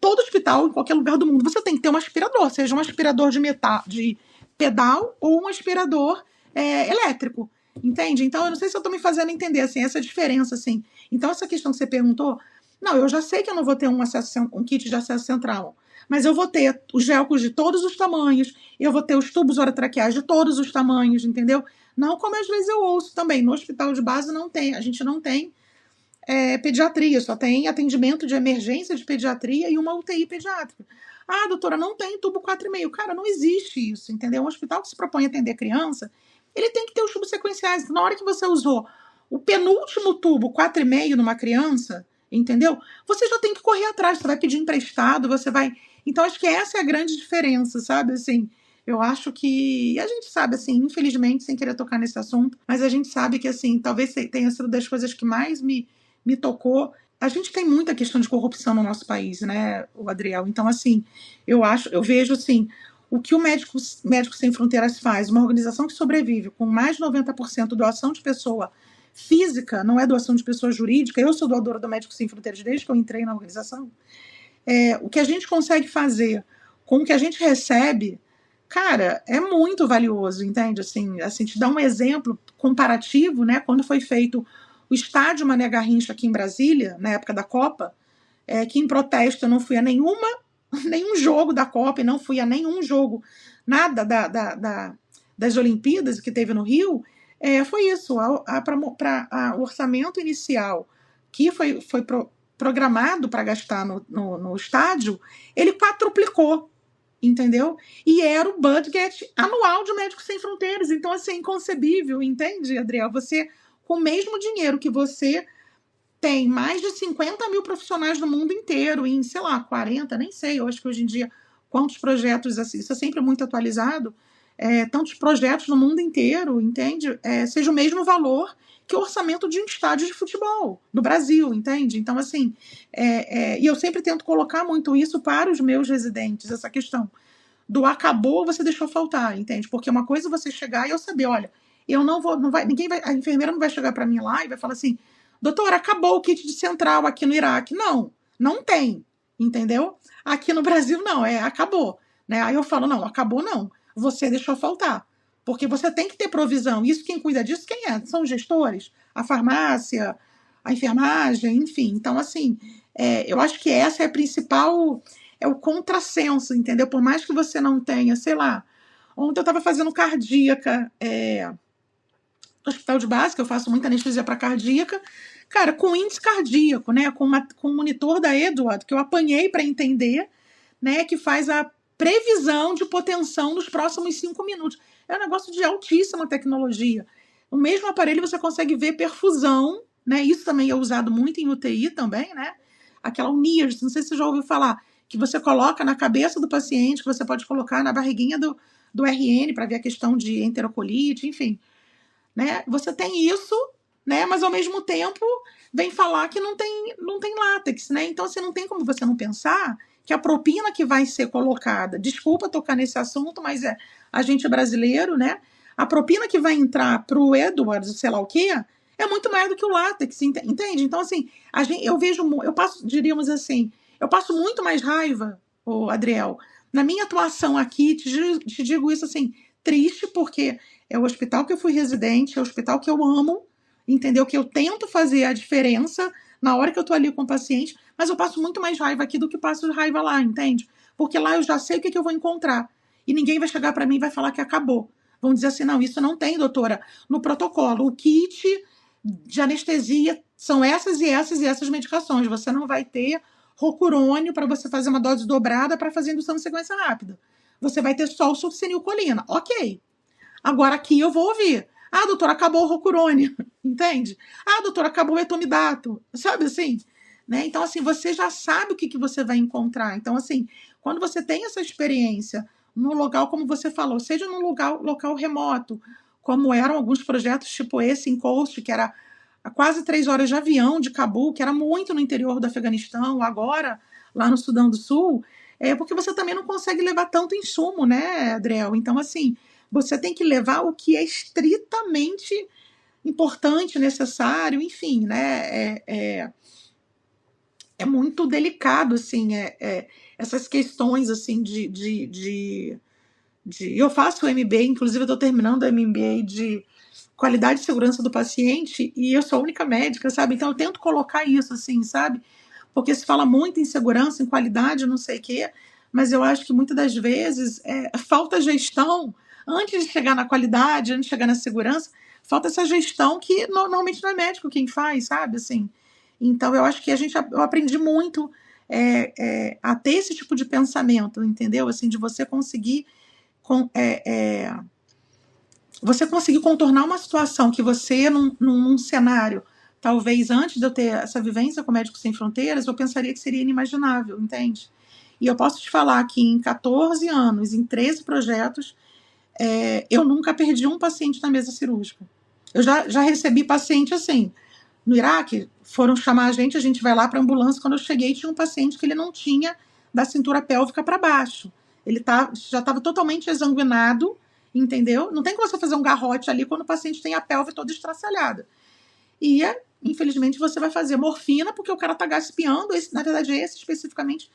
todo hospital, em qualquer lugar do mundo, você tem que ter um aspirador, seja um aspirador de pedal ou um aspirador elétrico. Entende? Então, eu não sei se eu estou me fazendo entender assim, essa diferença. Assim. Então, essa questão que você perguntou, não, eu já sei que eu não vou ter um kit de acesso central, mas eu vou ter os gelcos de todos os tamanhos, eu vou ter os tubos orotraqueais de todos os tamanhos, entendeu? Não como às vezes eu ouço também, no hospital de base não tem, a gente não tem pediatria, só tem atendimento de emergência de pediatria e uma UTI pediátrica. Ah, doutora, não tem tubo 4,5. Cara, não existe isso, entendeu? Um hospital que se propõe a atender criança, ele tem que ter os tubos sequenciais. Na hora que você usou o penúltimo tubo 4,5 numa criança, entendeu? Você já tem que correr atrás, você vai pedir emprestado, você vai... Então, acho que essa é a grande diferença, sabe? Assim, eu acho que... A gente sabe, assim, infelizmente, sem querer tocar nesse assunto, mas a gente sabe que, assim, talvez tenha sido das coisas que mais me tocou. A gente tem muita questão de corrupção no nosso país, né, o Adriel? Então, assim, eu vejo, assim, o que o Médicos Sem Fronteiras faz, uma organização que sobrevive com mais de 90% doação de pessoa física, não é doação de pessoa jurídica. Eu sou doadora do Médicos Sem Fronteiras desde que eu entrei na organização. O que a gente consegue fazer com o que a gente recebe, cara, é muito valioso, entende? Assim, te dá um exemplo comparativo, né? Quando foi feito o estádio Mané Garrincha aqui em Brasília, na época da Copa, que em protesto eu não fui a nenhum jogo da Copa e não fui a nenhum jogo, nada das Olimpíadas que teve no Rio, foi isso. O orçamento inicial que foi programado para gastar no estádio, ele quadruplicou, entendeu? E era o budget anual de Médicos Sem Fronteiras. Então, assim, inconcebível, entende, Adriel? Você, com o mesmo dinheiro que você tem mais de 50 mil profissionais no mundo inteiro, em, sei lá, 40, nem sei, eu acho que hoje em dia, quantos projetos, assim, isso é sempre muito atualizado, tantos projetos no mundo inteiro, entende? Seja o mesmo valor que o orçamento de um estádio de futebol no Brasil, entende? Então, assim, e eu sempre tento colocar muito isso para os meus residentes, essa questão do acabou, você deixou faltar, entende? Porque uma coisa é você chegar e eu saber, olha, eu não vou, não vai, ninguém vai, a enfermeira não vai chegar para mim lá e vai falar assim, doutora, acabou o kit de central aqui no Iraque. Não, não tem, entendeu? Aqui no Brasil não, acabou, né? Aí eu falo, não, acabou não, você deixou faltar, porque você tem que ter provisão. Isso quem cuida disso, quem é? São os gestores, a farmácia, a enfermagem, enfim. Então, assim, eu acho que essa é a principal, o contrassenso, entendeu? Por mais que você não tenha, sei lá, ontem eu estava fazendo cardíaca, no hospital de base, que eu faço muita anestesia para cardíaca, cara, com índice cardíaco, né, com um monitor da Edward, que eu apanhei para entender, né, que faz a previsão de hipotensão nos próximos 5 minutos. É um negócio de altíssima tecnologia. O mesmo aparelho você consegue ver perfusão, né, isso também é usado muito em UTI também, né, aquela NIRS, não sei se você já ouviu falar, que você coloca na cabeça do paciente, que você pode colocar na barriguinha do RN para ver a questão de enterocolite, enfim. Né? Você tem isso, né? Mas ao mesmo tempo vem falar que não tem látex, né? Então, assim, não tem como você não pensar que a propina que vai ser colocada, desculpa tocar nesse assunto, mas a gente é brasileiro, né? A propina que vai entrar pro Edwards, sei lá o quê, é muito maior do que o látex, entende? Então, assim, diríamos assim, eu passo muito mais raiva, Adriel, na minha atuação aqui, te digo isso assim, triste, porque é o hospital que eu fui residente, é o hospital que eu amo, entendeu? Que eu tento fazer a diferença na hora que eu tô ali com o paciente, mas eu passo muito mais raiva aqui do que passo raiva lá, entende? Porque lá eu já sei o que eu vou encontrar. E ninguém vai chegar para mim e vai falar que acabou. Vão dizer assim, não, isso não tem, doutora, no protocolo. O kit de anestesia são essas e essas medicações. Você não vai ter rocurônio para você fazer uma dose dobrada para fazer indução de sequência rápida. Você vai ter só o sulfenilcolina. Ok. Agora aqui eu vou ouvir. Ah, doutora, acabou o rocurônio. Entende? Ah, doutora, acabou o etomidato. Sabe assim? Né? Então, assim, você já sabe o que você vai encontrar. Então, assim, quando você tem essa experiência num local, como você falou, seja num local remoto, como eram alguns projetos tipo esse em Coast, que era a quase 3 horas de avião de Cabul, que era muito no interior do Afeganistão, agora lá no Sudão do Sul, porque você também não consegue levar tanto insumo, né, Adriel? Então, assim, você tem que levar o que é estritamente importante, necessário, enfim, né? É muito delicado, assim, essas questões, assim, eu faço o MBA, inclusive eu estou terminando o MBA de qualidade e segurança do paciente, e eu sou a única médica, sabe? Então eu tento colocar isso, assim, sabe? Porque se fala muito em segurança, em qualidade, não sei o quê, mas eu acho que muitas das vezes falta gestão antes de chegar na qualidade, antes de chegar na segurança, falta essa gestão que normalmente não é médico quem faz, sabe? Assim, então eu acho que eu aprendi muito a ter esse tipo de pensamento, entendeu? Assim, de você conseguir você conseguir contornar uma situação que você, num cenário, talvez antes de eu ter essa vivência com Médicos Sem Fronteiras, eu pensaria que seria inimaginável, entende? E eu posso te falar que em 14 anos, em 13 projetos, eu nunca perdi um paciente na mesa cirúrgica. Eu já recebi paciente assim. No Iraque, foram chamar a gente vai lá para a ambulância. Quando eu cheguei, tinha um paciente que ele não tinha da cintura pélvica para baixo. Ele já estava totalmente exanguinado, entendeu? Não tem como você fazer um garrote ali quando o paciente tem a pelve toda estraçalhada. E, infelizmente, você vai fazer morfina porque o cara está gaspiando. Na verdade, esse especificamente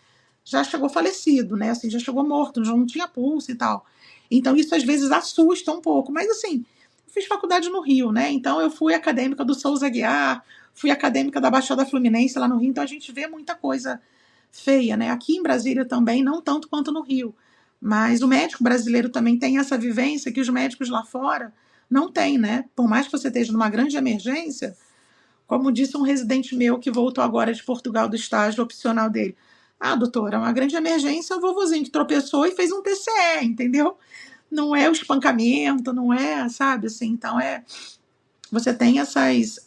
já chegou falecido, né? Assim, já chegou morto, já não tinha pulso e tal. Então, isso às vezes assusta um pouco. Mas, assim, fiz faculdade no Rio, né? Então eu fui acadêmica do Souza Aguiar, fui acadêmica da Baixada Fluminense lá no Rio, então a gente vê muita coisa feia, né? Aqui em Brasília também, não tanto quanto no Rio. Mas o médico brasileiro também tem essa vivência que os médicos lá fora não têm, né? Por mais que você esteja numa grande emergência, como disse um residente meu que voltou agora de Portugal do estágio opcional dele. Ah, doutora, uma grande emergência é o vovozinho que tropeçou e fez um TCE, entendeu? Não é o espancamento, não é, sabe, assim, então você tem essas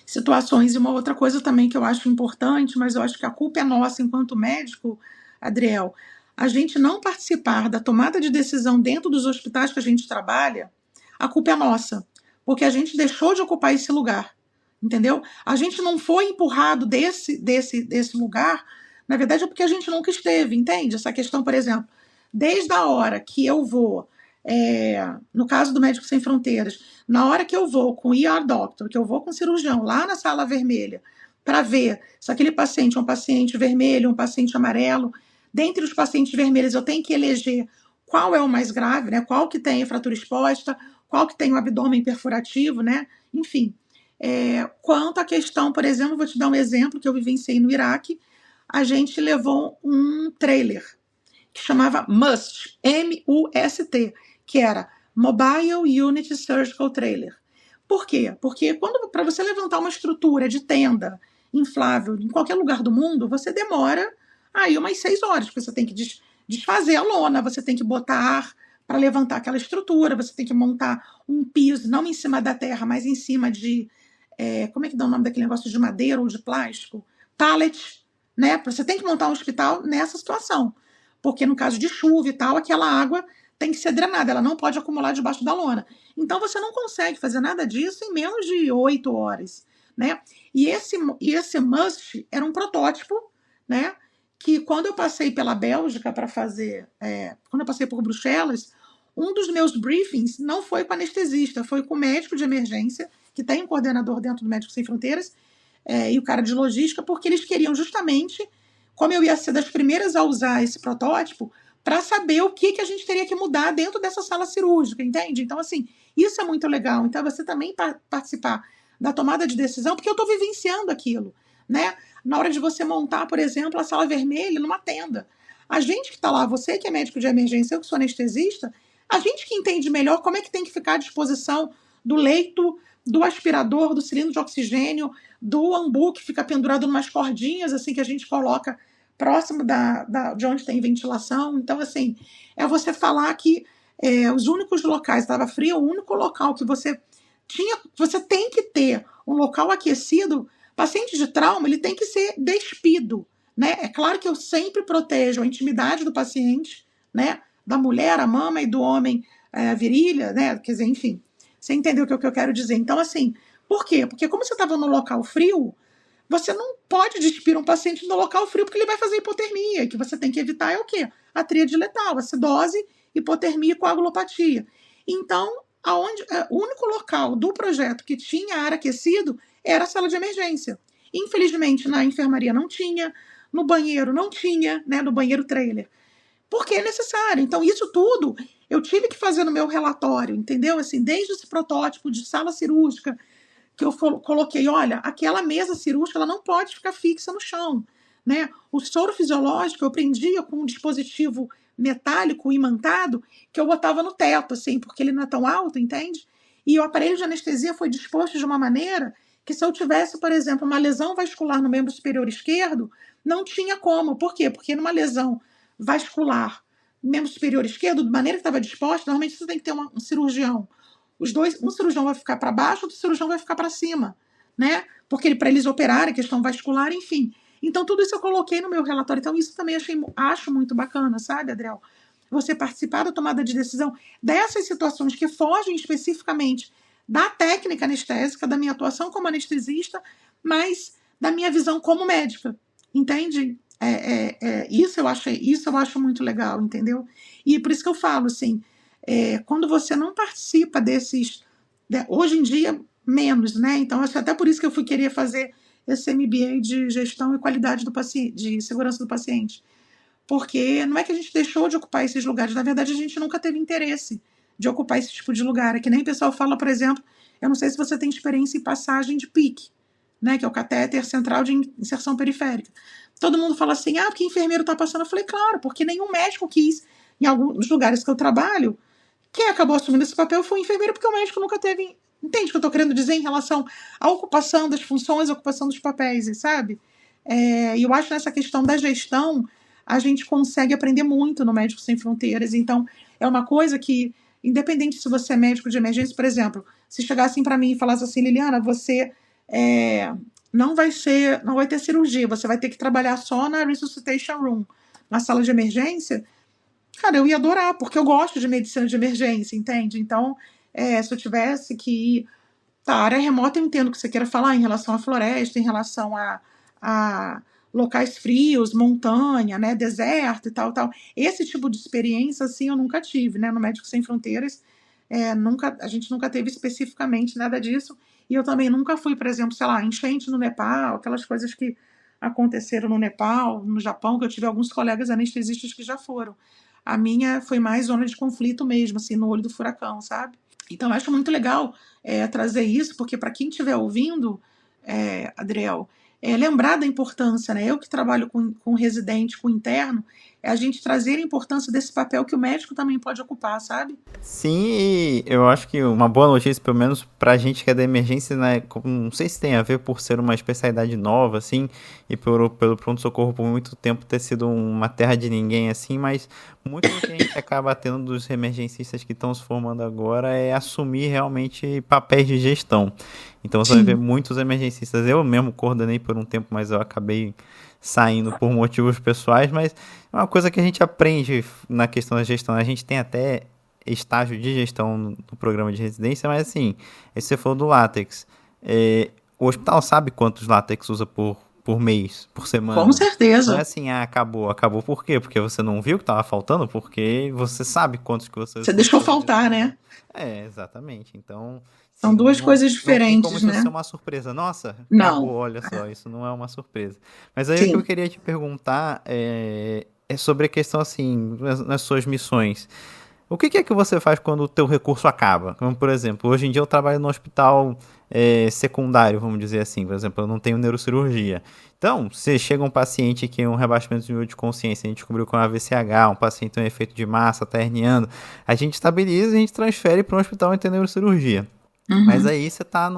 situações. E uma outra coisa também que eu acho importante, mas eu acho que a culpa é nossa enquanto médico, Adriel, a gente não participar da tomada de decisão dentro dos hospitais que a gente trabalha, a culpa é nossa, porque a gente deixou de ocupar esse lugar, entendeu? A gente não foi empurrado desse lugar, na verdade é porque a gente nunca esteve, entende? Essa questão, por exemplo, desde a hora que eu vou, no caso do Médicos Sem Fronteiras, na hora que eu vou com o ER Doctor, que eu vou com o cirurgião lá na sala vermelha, para ver se aquele paciente é um paciente vermelho, um paciente amarelo, dentre os pacientes vermelhos eu tenho que eleger qual é o mais grave, né? Qual que tem a fratura exposta, qual que tem o abdômen perfurativo, né? Enfim. Quanto à questão, por exemplo, vou te dar um exemplo que eu vivenciei no Iraque, a gente levou um trailer que chamava MUST, M-U-S-T, que era Mobile Unit Surgical Trailer. Por quê? Porque para você levantar uma estrutura de tenda inflável em qualquer lugar do mundo, você demora aí umas 6 horas, porque você tem que desfazer a lona, você tem que botar ar para levantar aquela estrutura, você tem que montar um piso, não em cima da terra, mas em cima de, como é que dá o nome daquele negócio de madeira ou de plástico? Pallet, né? Você tem que montar um hospital nessa situação, porque no caso de chuva e tal, aquela água tem que ser drenada, ela não pode acumular debaixo da lona. Então você não consegue fazer nada disso em menos de 8 horas, né? E esse MUST era um protótipo, né? Que quando eu passei pela Bélgica para fazer, quando eu passei por Bruxelas, um dos meus briefings não foi com anestesista, foi com o médico de emergência, que tem um coordenador dentro do Médicos Sem Fronteiras, e o cara de logística, porque eles queriam justamente, como eu ia ser das primeiras a usar esse protótipo, para saber o que a gente teria que mudar dentro dessa sala cirúrgica, entende? Então, assim, isso é muito legal. Então, você também participar da tomada de decisão, porque eu estou vivenciando aquilo, né? Na hora de você montar, por exemplo, a sala vermelha numa tenda. A gente que está lá, você que é médico de emergência, eu que sou anestesista, a gente que entende melhor como é que tem que ficar à disposição do leito, do aspirador, do cilindro de oxigênio, do ambu que fica pendurado em umas cordinhas, assim, que a gente coloca próximo de onde tem ventilação. Então, assim, é você falar que os únicos locais, estava frio, o único local que você tem que ter um local aquecido. Paciente de trauma, ele tem que ser despido, né? É claro que eu sempre protejo a intimidade do paciente, né? Da mulher, a mama, e do homem, a virilha, né? Quer dizer, enfim, você entendeu o que eu quero dizer. Então, assim, por quê? Porque como você estava no local frio, você não pode despir um paciente no local frio porque ele vai fazer hipotermia. O que você tem que evitar é o quê? A tríade letal, acidose, hipotermia e coagulopatia. Então, o único local do projeto que tinha ar aquecido era a sala de emergência. Infelizmente, na enfermaria não tinha, no banheiro não tinha, né, no banheiro trailer. Porque é necessário. Então, isso tudo eu tive que fazer no meu relatório, entendeu? Assim, desde esse protótipo de sala cirúrgica, que eu coloquei, olha, aquela mesa cirúrgica ela não pode ficar fixa no chão, né? O soro fisiológico eu prendia com um dispositivo metálico imantado que eu botava no teto, assim, porque ele não é tão alto, entende? E o aparelho de anestesia foi disposto de uma maneira que se eu tivesse, por exemplo, uma lesão vascular no membro superior esquerdo, não tinha como. Por quê? Porque numa lesão vascular no membro superior esquerdo, de maneira que estava disposta, normalmente você tem que ter um cirurgião. Os dois, um cirurgião vai ficar para baixo, outro cirurgião vai ficar para cima, né? Porque para eles operarem, questão vascular, enfim. Então, tudo isso eu coloquei no meu relatório. Então, isso também acho muito bacana, sabe, Adriel? Você participar da tomada de decisão dessas situações que fogem especificamente da técnica anestésica, da minha atuação como anestesista, mas da minha visão como médica, entende? Isso eu acho muito legal, entendeu? E por isso que eu falo, assim, quando você não participa desses, hoje em dia, menos, né? Então, acho até por isso que eu fui querer fazer esse MBA de gestão e qualidade do paciente, de segurança do paciente. porque não é que a gente deixou de ocupar esses lugares, na verdade a gente nunca teve interesse de ocupar esse tipo de lugar. É que nem o pessoal fala, por exemplo, eu não sei se você tem experiência em passagem de PIC, né, que é o catéter central de inserção periférica. Todo mundo fala assim, porque enfermeiro está passando. Eu falei, claro, porque nenhum médico quis, em alguns lugares que eu trabalho, quem acabou assumindo esse papel foi o enfermeiro, porque o médico nunca teve. Entende o que eu estou querendo dizer em relação à ocupação das funções, à ocupação dos papéis, sabe? E eu acho nessa questão da gestão, a gente consegue aprender muito no Médicos Sem Fronteiras. Então, é uma coisa que, independente se você é médico de emergência, por exemplo, se chegassem para mim e falassem assim, Liliana, você não vai ter cirurgia, você vai ter que trabalhar só na resuscitation room, na sala de emergência, cara, eu ia adorar, porque eu gosto de medicina de emergência, entende? Então, se eu tivesse que ir. Tá, área remota eu entendo o que você queira falar em relação à floresta, em relação a locais frios, montanha, né, deserto e tal, tal. Esse tipo de experiência, assim, eu nunca tive, né? No Médicos Sem Fronteiras, a gente nunca teve especificamente nada disso. E eu também nunca fui, por exemplo, sei lá, enchente no Nepal, aquelas coisas que aconteceram no Nepal, no Japão, que eu tive alguns colegas anestesistas que já foram. A minha foi mais zona de conflito mesmo, assim, no olho do furacão, sabe? Então, eu acho muito legal trazer isso, porque para quem estiver ouvindo, Adriel, lembrar da importância, né? Eu que trabalho com residente, com interno, é a gente trazer a importância desse papel que o médico também pode ocupar, sabe? Sim, e eu acho que uma boa notícia, pelo menos pra gente que é da emergência, né? Não sei se tem a ver por ser uma especialidade nova, assim, e pelo pronto-socorro por muito tempo ter sido uma terra de ninguém, assim, mas muito do que a gente acaba tendo dos emergencistas que estão se formando agora é assumir realmente papéis de gestão. Então você vai ver Sim. muitos emergencistas. Eu mesmo coordenei por um tempo, mas eu acabei saindo por motivos pessoais, mas é uma coisa que a gente aprende na questão da gestão. A gente tem até estágio de gestão no programa de residência, mas assim, você falou do látex. O hospital sabe quantos látex usa por mês, por Com semana. Não é certeza. assim, acabou. Acabou por quê? Porque você não viu que estava faltando? Porque você sabe quantos que você Você usou deixou por mês. faltar, né? Exatamente. Então, São sim, duas coisas não tem como diferentes, isso ser né? uma surpresa. Nossa, acabou, Não. olha só, isso não é uma surpresa. Mas aí o que eu Sim. queria te perguntar é sobre a questão, assim, nas suas missões. O que é que você faz quando o teu recurso acaba? Como, por exemplo, hoje em dia eu trabalho no hospital secundário, vamos dizer assim. Por exemplo, eu não tenho neurocirurgia. Então, se chega um paciente que tem um rebaixamento de nível de consciência, a gente descobriu com a AVCH, um paciente tem um efeito de massa, está herniando, a gente estabiliza e a gente transfere para um hospital onde tem neurocirurgia. Mas Uhum. aí você está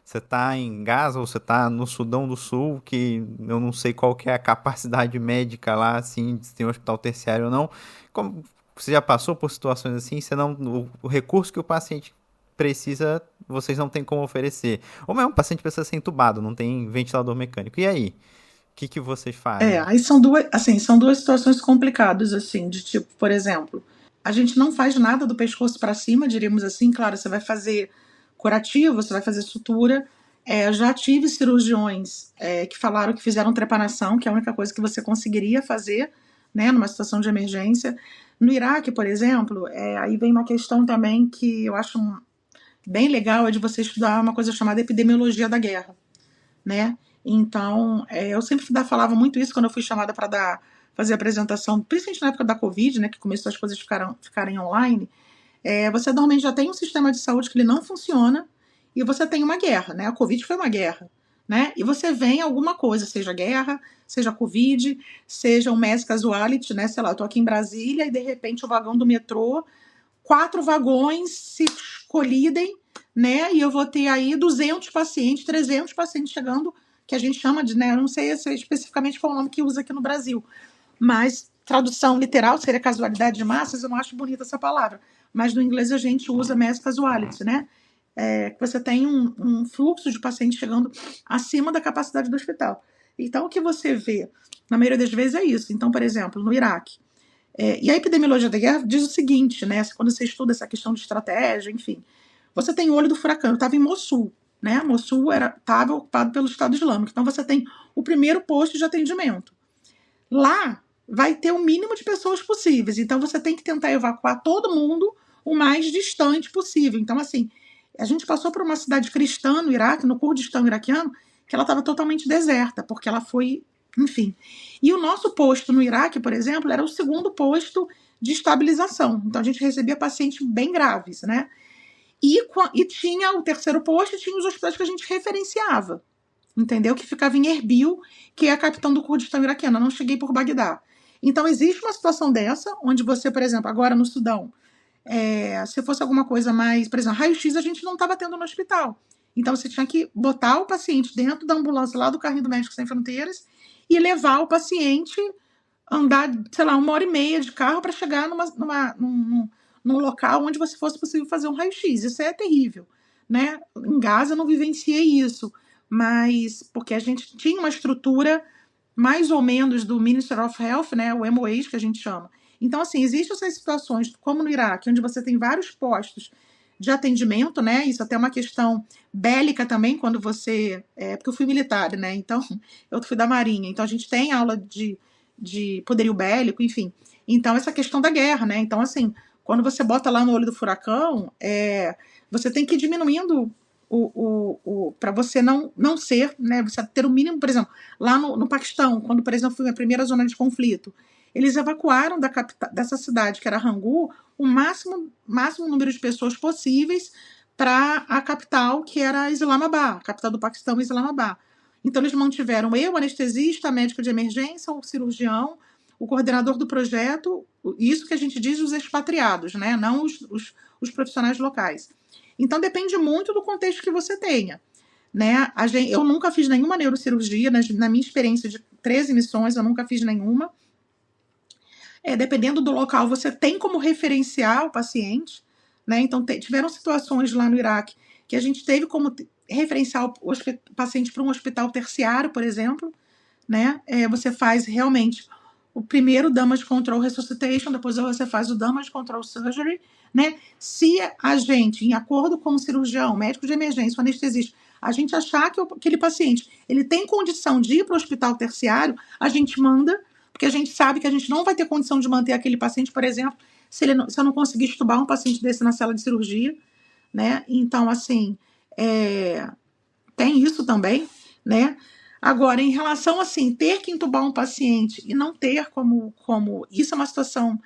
você tá em Gaza ou você está no Sudão do Sul, que eu não sei qual que é a capacidade médica lá, assim, se tem um hospital terciário ou não. Como você já passou por situações assim, você não, o recurso que o paciente precisa, vocês não têm como oferecer. Ou mesmo o paciente precisa ser entubado, não tem ventilador mecânico. E aí? O que vocês fazem? Aí são duas situações complicadas, assim, de tipo, por exemplo, a gente não faz nada do pescoço para cima, diríamos assim, claro, você vai fazer curativo, você vai fazer sutura. Já tive cirurgiões que falaram que fizeram trepanação, que é a única coisa que você conseguiria fazer, né, numa situação de emergência. No Iraque, por exemplo, aí vem uma questão também que eu acho bem legal, é de você estudar uma coisa chamada epidemiologia da guerra, né? Então, eu sempre falava muito isso quando eu fui chamada para fazer apresentação, principalmente na época da Covid, né, que começou as coisas ficarem online. Você normalmente já tem um sistema de saúde que ele não funciona e você tem uma guerra, né? A Covid foi uma guerra, né? E você vem alguma coisa, seja guerra, seja Covid, seja um mass casualty, né? Sei lá, eu tô aqui em Brasília e de repente o vagão do metrô, 4 vagões se colidem, né? E eu vou ter aí 200 pacientes, 300 pacientes chegando, que a gente chama de, né? Eu não sei especificamente qual é o nome que usa aqui no Brasil, mas tradução literal seria casualidade de massas, eu não acho bonita essa palavra, mas no inglês a gente usa mass casualty, né? Que você tem um fluxo de pacientes chegando acima da capacidade do hospital. Então, o que você vê, na maioria das vezes, é isso. Então, por exemplo, no Iraque, e a epidemiologia da guerra diz o seguinte, né? Quando você estuda essa questão de estratégia, enfim, você tem o olho do furacão. Eu estava em Mossul, né? Mossul estava ocupado pelo Estado Islâmico. Então você tem o primeiro posto de atendimento. Lá vai ter o mínimo de pessoas possíveis. Então você tem que tentar evacuar todo mundo o mais distante possível. Então, assim, a gente passou por uma cidade cristã no Iraque, no Kurdistão iraquiano, que ela estava totalmente deserta, porque ela foi enfim. E o nosso posto no Iraque, por exemplo, era o segundo posto de estabilização. Então a gente recebia pacientes bem graves, né? E tinha o terceiro posto e tinha os hospitais que a gente referenciava, entendeu? Que ficava em Erbil, que é a capital do Kurdistão iraquiano. Eu não cheguei por Bagdá. Então existe uma situação dessa, onde você, por exemplo, agora no Sudão, se fosse alguma coisa mais, por exemplo, raio-x a gente não estava tendo no hospital. Então você tinha que botar o paciente dentro da ambulância lá do carrinho do Médicos Sem Fronteiras e levar o paciente andar, sei lá, 1 hora e meia de carro para chegar num local onde você fosse possível fazer um raio-x. Isso é terrível, né? Em Gaza eu não vivenciei isso, mas porque a gente tinha uma estrutura mais ou menos do Ministry of Health, né, o MOH que a gente chama. Então, assim, existem essas situações, como no Iraque, onde você tem vários postos de atendimento, né? Isso até é uma questão bélica também, quando você. Porque eu fui militar, né? Então, eu fui da Marinha. Então, a gente tem aula de poderio bélico, enfim. Então, essa questão da guerra, né? Então, assim, quando você bota lá no olho do furacão, você tem que ir diminuindo para você não ser, né? Você ter o mínimo, por exemplo, lá no Paquistão, quando, por exemplo, foi a primeira zona de conflito, eles evacuaram dessa cidade, que era Rangoon, o máximo número de pessoas possíveis para a capital, que era Islamabad, a capital do Paquistão, Islamabad. Então, eles mantiveram eu, anestesista, médico de emergência, o cirurgião, o coordenador do projeto, isso que a gente diz os expatriados, né? Não os profissionais locais. Então, depende muito do contexto que você tenha. Né? Eu nunca fiz nenhuma neurocirurgia, na minha experiência de 13 missões, eu nunca fiz nenhuma. Dependendo do local, você tem como referenciar o paciente. Né? Então, tiveram situações lá no Iraque que a gente teve como referenciar o paciente para um hospital terciário, por exemplo. Né? Você faz realmente o primeiro damage control resuscitation, depois você faz o damage control surgery. Né? Se a gente, em acordo com o cirurgião, médico de emergência, o anestesista, a gente achar que aquele paciente ele tem condição de ir para o hospital terciário, a gente manda, porque a gente sabe que a gente não vai ter condição de manter aquele paciente, por exemplo, se eu não conseguir estubar um paciente desse na sala de cirurgia. Né? Então, assim, tem isso também, né? Agora, em relação, assim, ter que entubar um paciente e não ter como isso é uma situação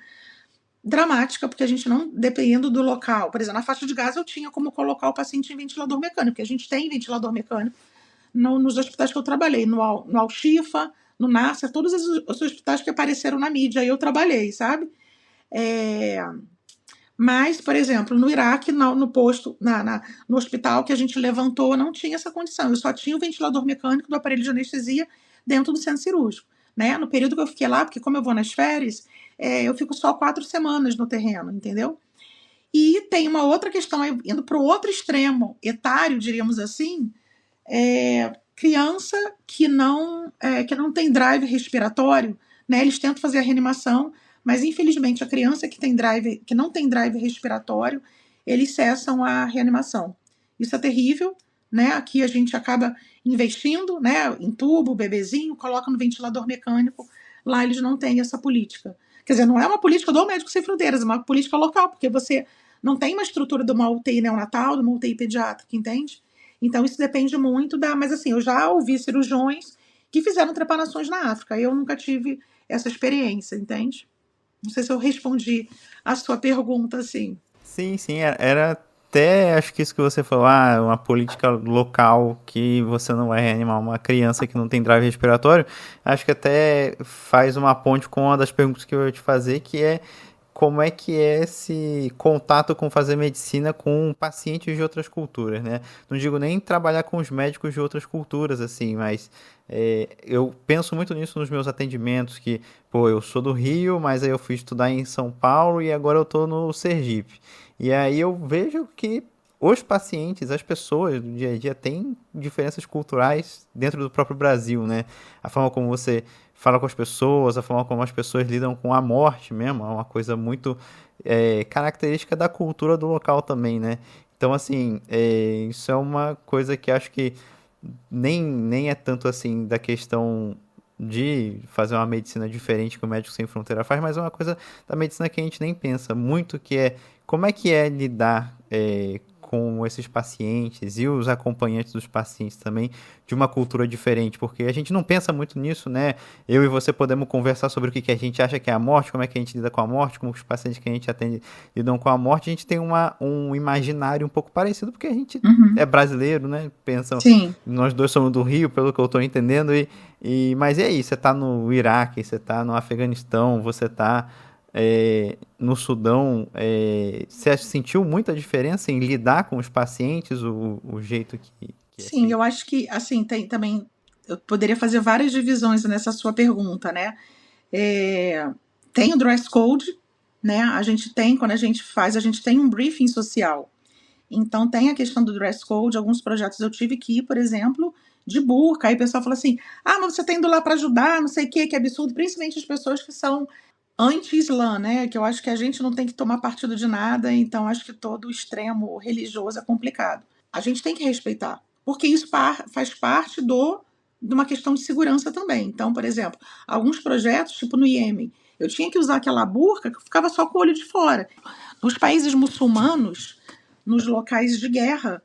dramática, porque a gente não, dependendo do local, por exemplo, na faixa de Gaza eu tinha como colocar o paciente em ventilador mecânico, porque a gente tem ventilador mecânico nos hospitais que eu trabalhei, no Al-Shifa, no Nasser, todos os hospitais que apareceram na mídia, aí eu trabalhei, sabe? Mas, por exemplo, no Iraque, no posto, no hospital que a gente levantou, não tinha essa condição. Eu só tinha o ventilador mecânico do aparelho de anestesia dentro do centro cirúrgico. Né? No período que eu fiquei lá, porque como eu vou nas férias, eu fico só 4 semanas no terreno, entendeu? E tem uma outra questão, indo para o outro extremo etário, diríamos assim, criança que não tem drive respiratório, né? Eles tentam fazer a reanimação, mas infelizmente a criança que não tem drive respiratório, eles cessam a reanimação. Isso é terrível, né? Aqui a gente acaba investindo, né, em tubo, bebezinho, coloca no ventilador mecânico. Lá eles não têm essa política. Quer dizer, não é uma política do Médicos Sem Fronteiras, é uma política local, porque você não tem uma estrutura de uma UTI neonatal, de uma UTI pediátrica, entende? Então isso depende muito da... Mas assim, eu já ouvi cirurgiões que fizeram trepanações na África. Eu nunca tive essa experiência, entende? Não sei se eu respondi a sua pergunta, assim. Sim, sim, era até, acho que isso que você falou, uma política local que você não vai reanimar uma criança que não tem drive respiratório, acho que até faz uma ponte com uma das perguntas que eu ia te fazer, que é como é que é esse contato com fazer medicina com pacientes de outras culturas, né? Não digo nem trabalhar com os médicos de outras culturas, assim, mas eu penso muito nisso nos meus atendimentos, que, pô, eu sou do Rio, mas aí eu fui estudar em São Paulo e agora eu tô no Sergipe. E aí eu vejo que os pacientes, as pessoas do dia a dia têm diferenças culturais dentro do próprio Brasil, né? A forma como você fala com as pessoas, a forma como as pessoas lidam com a morte mesmo, é uma coisa muito característica da cultura do local também, né? Então, assim, isso é uma coisa que acho que nem é tanto assim da questão de fazer uma medicina diferente que o Médico Sem Fronteira faz, mas é uma coisa da medicina que a gente nem pensa muito, que é como é que é lidar com esses pacientes e os acompanhantes dos pacientes também de uma cultura diferente, porque a gente não pensa muito nisso, né? Eu e você podemos conversar sobre o que a gente acha que é a morte, como é que a gente lida com a morte, como os pacientes que a gente atende lidam com a morte. A gente tem um imaginário um pouco parecido, porque a gente é brasileiro, né? Pensam, Sim. nós dois somos do Rio, pelo que eu estou entendendo, mas e aí, você está no Iraque, você está no Afeganistão, você está no Sudão, você sentiu muita diferença em lidar com os pacientes, o jeito que é Sim, feito? eu acho que, assim, tem também. Eu poderia fazer várias divisões nessa sua pergunta, né? É, tem o dress code, né? A gente tem, quando a gente tem um briefing social. Então, tem a questão do dress code. Alguns projetos eu tive que ir, por exemplo, de burca. Aí o pessoal fala assim: ah, mas você tá indo lá para ajudar, não sei o quê, que absurdo. Principalmente as pessoas que são anti-Islã, né? Que eu acho que a gente não tem que tomar partido de nada, então acho que todo o extremo religioso é complicado. A gente tem que respeitar, porque isso faz parte de uma questão de segurança também. Então, por exemplo, alguns projetos, tipo no Iêmen, eu tinha que usar aquela burca que ficava só com o olho de fora. Nos países muçulmanos, nos locais de guerra,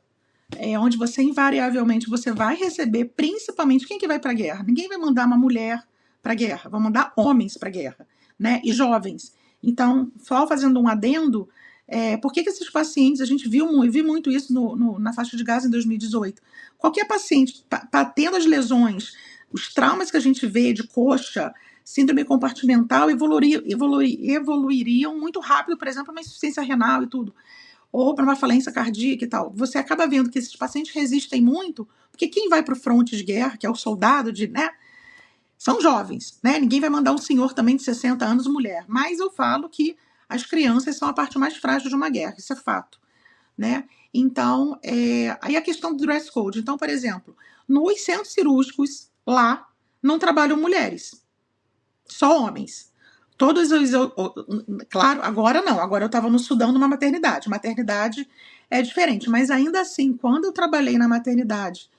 onde você invariavelmente você vai receber, principalmente quem que vai para a guerra. Ninguém vai mandar uma mulher para a guerra, vai mandar homens para a guerra, né? E jovens. Então, só fazendo um adendo, por que esses pacientes, a gente viu muito isso na faixa de Gaza em 2018. Qualquer paciente tendo as lesões, os traumas que a gente vê de coxa, síndrome compartimental, evoluiriam muito rápido, por exemplo, uma insuficiência renal e tudo, ou para uma falência cardíaca e tal. Você acaba vendo que esses pacientes resistem muito, porque quem vai para o fronte de guerra, que é o soldado, né, são jovens, né? Ninguém vai mandar um senhor também de 60 anos, mulher. Mas eu falo que as crianças são a parte mais frágil de uma guerra, isso é fato, né? Então, aí a questão do dress code. Então, por exemplo, nos centros cirúrgicos, lá, não trabalham mulheres, só homens. Todos os. Claro, agora não. Agora eu estava no Sudão numa maternidade. Maternidade é diferente. Mas ainda assim, quando eu trabalhei na maternidade,